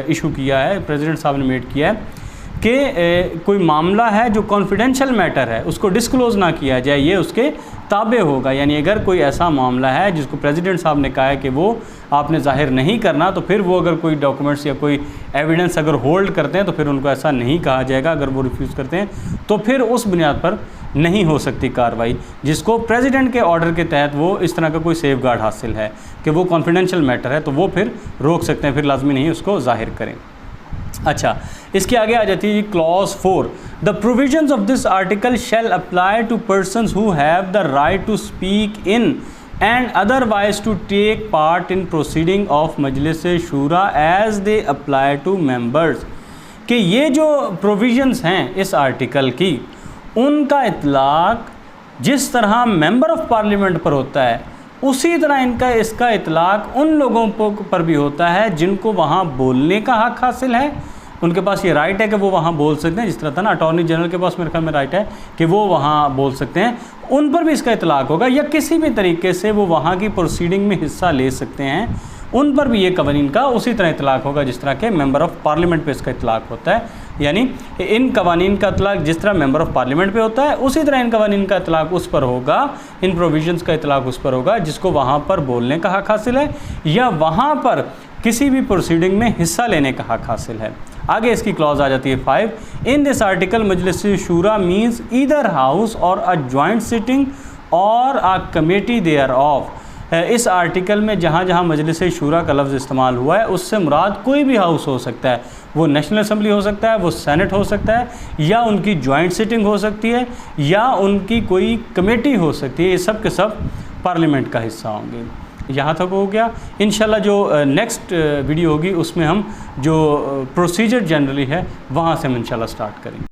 इशू किया है, प्रेसिडेंट साहब ने मेड किया है कि कोई मामला है जो कॉन्फिडेंशियल मैटर है उसको डिस्क्लोज़ ना किया जाए, ये उसके ताबे होगा। यानी अगर कोई ऐसा मामला है जिसको प्रेसिडेंट साहब ने कहा है कि वो आपने जाहिर नहीं करना, तो फिर वो अगर कोई डॉक्यूमेंट्स या कोई एविडेंस अगर होल्ड करते हैं तो फिर उनको ऐसा नहीं कहा जाएगा। अगर वो रिफ्यूज़ करते हैं तो फिर उस बुनियाद पर नहीं हो सकती कार्रवाई, जिसको प्रेसिडेंट के ऑर्डर के तहत वो इस तरह का कोई सेफ गार्ड हासिल है कि वो कॉन्फिडेंशियल मैटर है, तो वो फिर रोक सकते हैं, फिर लाजमी नहीं उसको जाहिर करें। अच्छा, इसके आगे आ जाती है clause 4। The provisions of this article shall apply to persons who have the right to speak in and otherwise to take part in proceeding of Majlis Shoora as they apply to members. कि ये जो प्रोविजंस हैं इस article की, उनका इतलाक जिस तरह member of parliament पर होता है उसी तरह इसका इतलाक उन लोगों पर भी होता है जिनको वहाँ बोलने का हक हासिल है, उनके पास ये राइट है कि वो वहाँ बोल सकते हैं। जिस तरह था ना अटॉर्नी जनरल के पास मेरे ख्याल में राइट है कि वो वहाँ बोल सकते हैं, उन पर भी इसका इतलाक होगा, या किसी भी तरीके से वो वहाँ की प्रोसीडिंग में हिस्सा ले सकते हैं, उन पर भी ये कवानीन का उसी तरह इतलाक होगा जिस तरह के मेंबर ऑफ पार्लियामेंट पे इसका इतलाक होता है। यानी इन कवानीन का इतलाक जिस तरह मेंबर ऑफ पार्लियामेंट पे होता है उसी तरह इन कवानीन का इतलाक उस पर होगा, इन प्रोविजंस का इतलाक उस पर होगा जिसको वहाँ पर बोलने का हक हासिल है या वहाँ पर किसी भी प्रोसीडिंग में हिस्सा लेने का हक हासिल है। आगे इसकी क्लॉज आ जाती है 5। इन दिस आर्टिकल मजलिस शूरा मीन्स ईदर हाउस और अ जॉइंट सिटिंग और अ कमेटी देयर ऑफ। इस आर्टिकल में जहाँ जहाँ मजलिस शूरा का लफ्ज़ इस्तेमाल हुआ है उससे मुराद कोई भी हाउस हो सकता है, वो नेशनल असम्बली हो सकता है, वो सेनेट हो सकता है, या उनकी जॉइंट सिटिंग हो सकती है, या उनकी कोई कमेटी हो सकती है। ये सब के सब पार्लियामेंट का हिस्सा होंगे। यहाँ तक हो गया। इंशाल्लाह जो नेक्स्ट वीडियो होगी उसमें हम जो प्रोसीजर जनरली है वहाँ से हम इंशाल्लाह स्टार्ट करेंगे।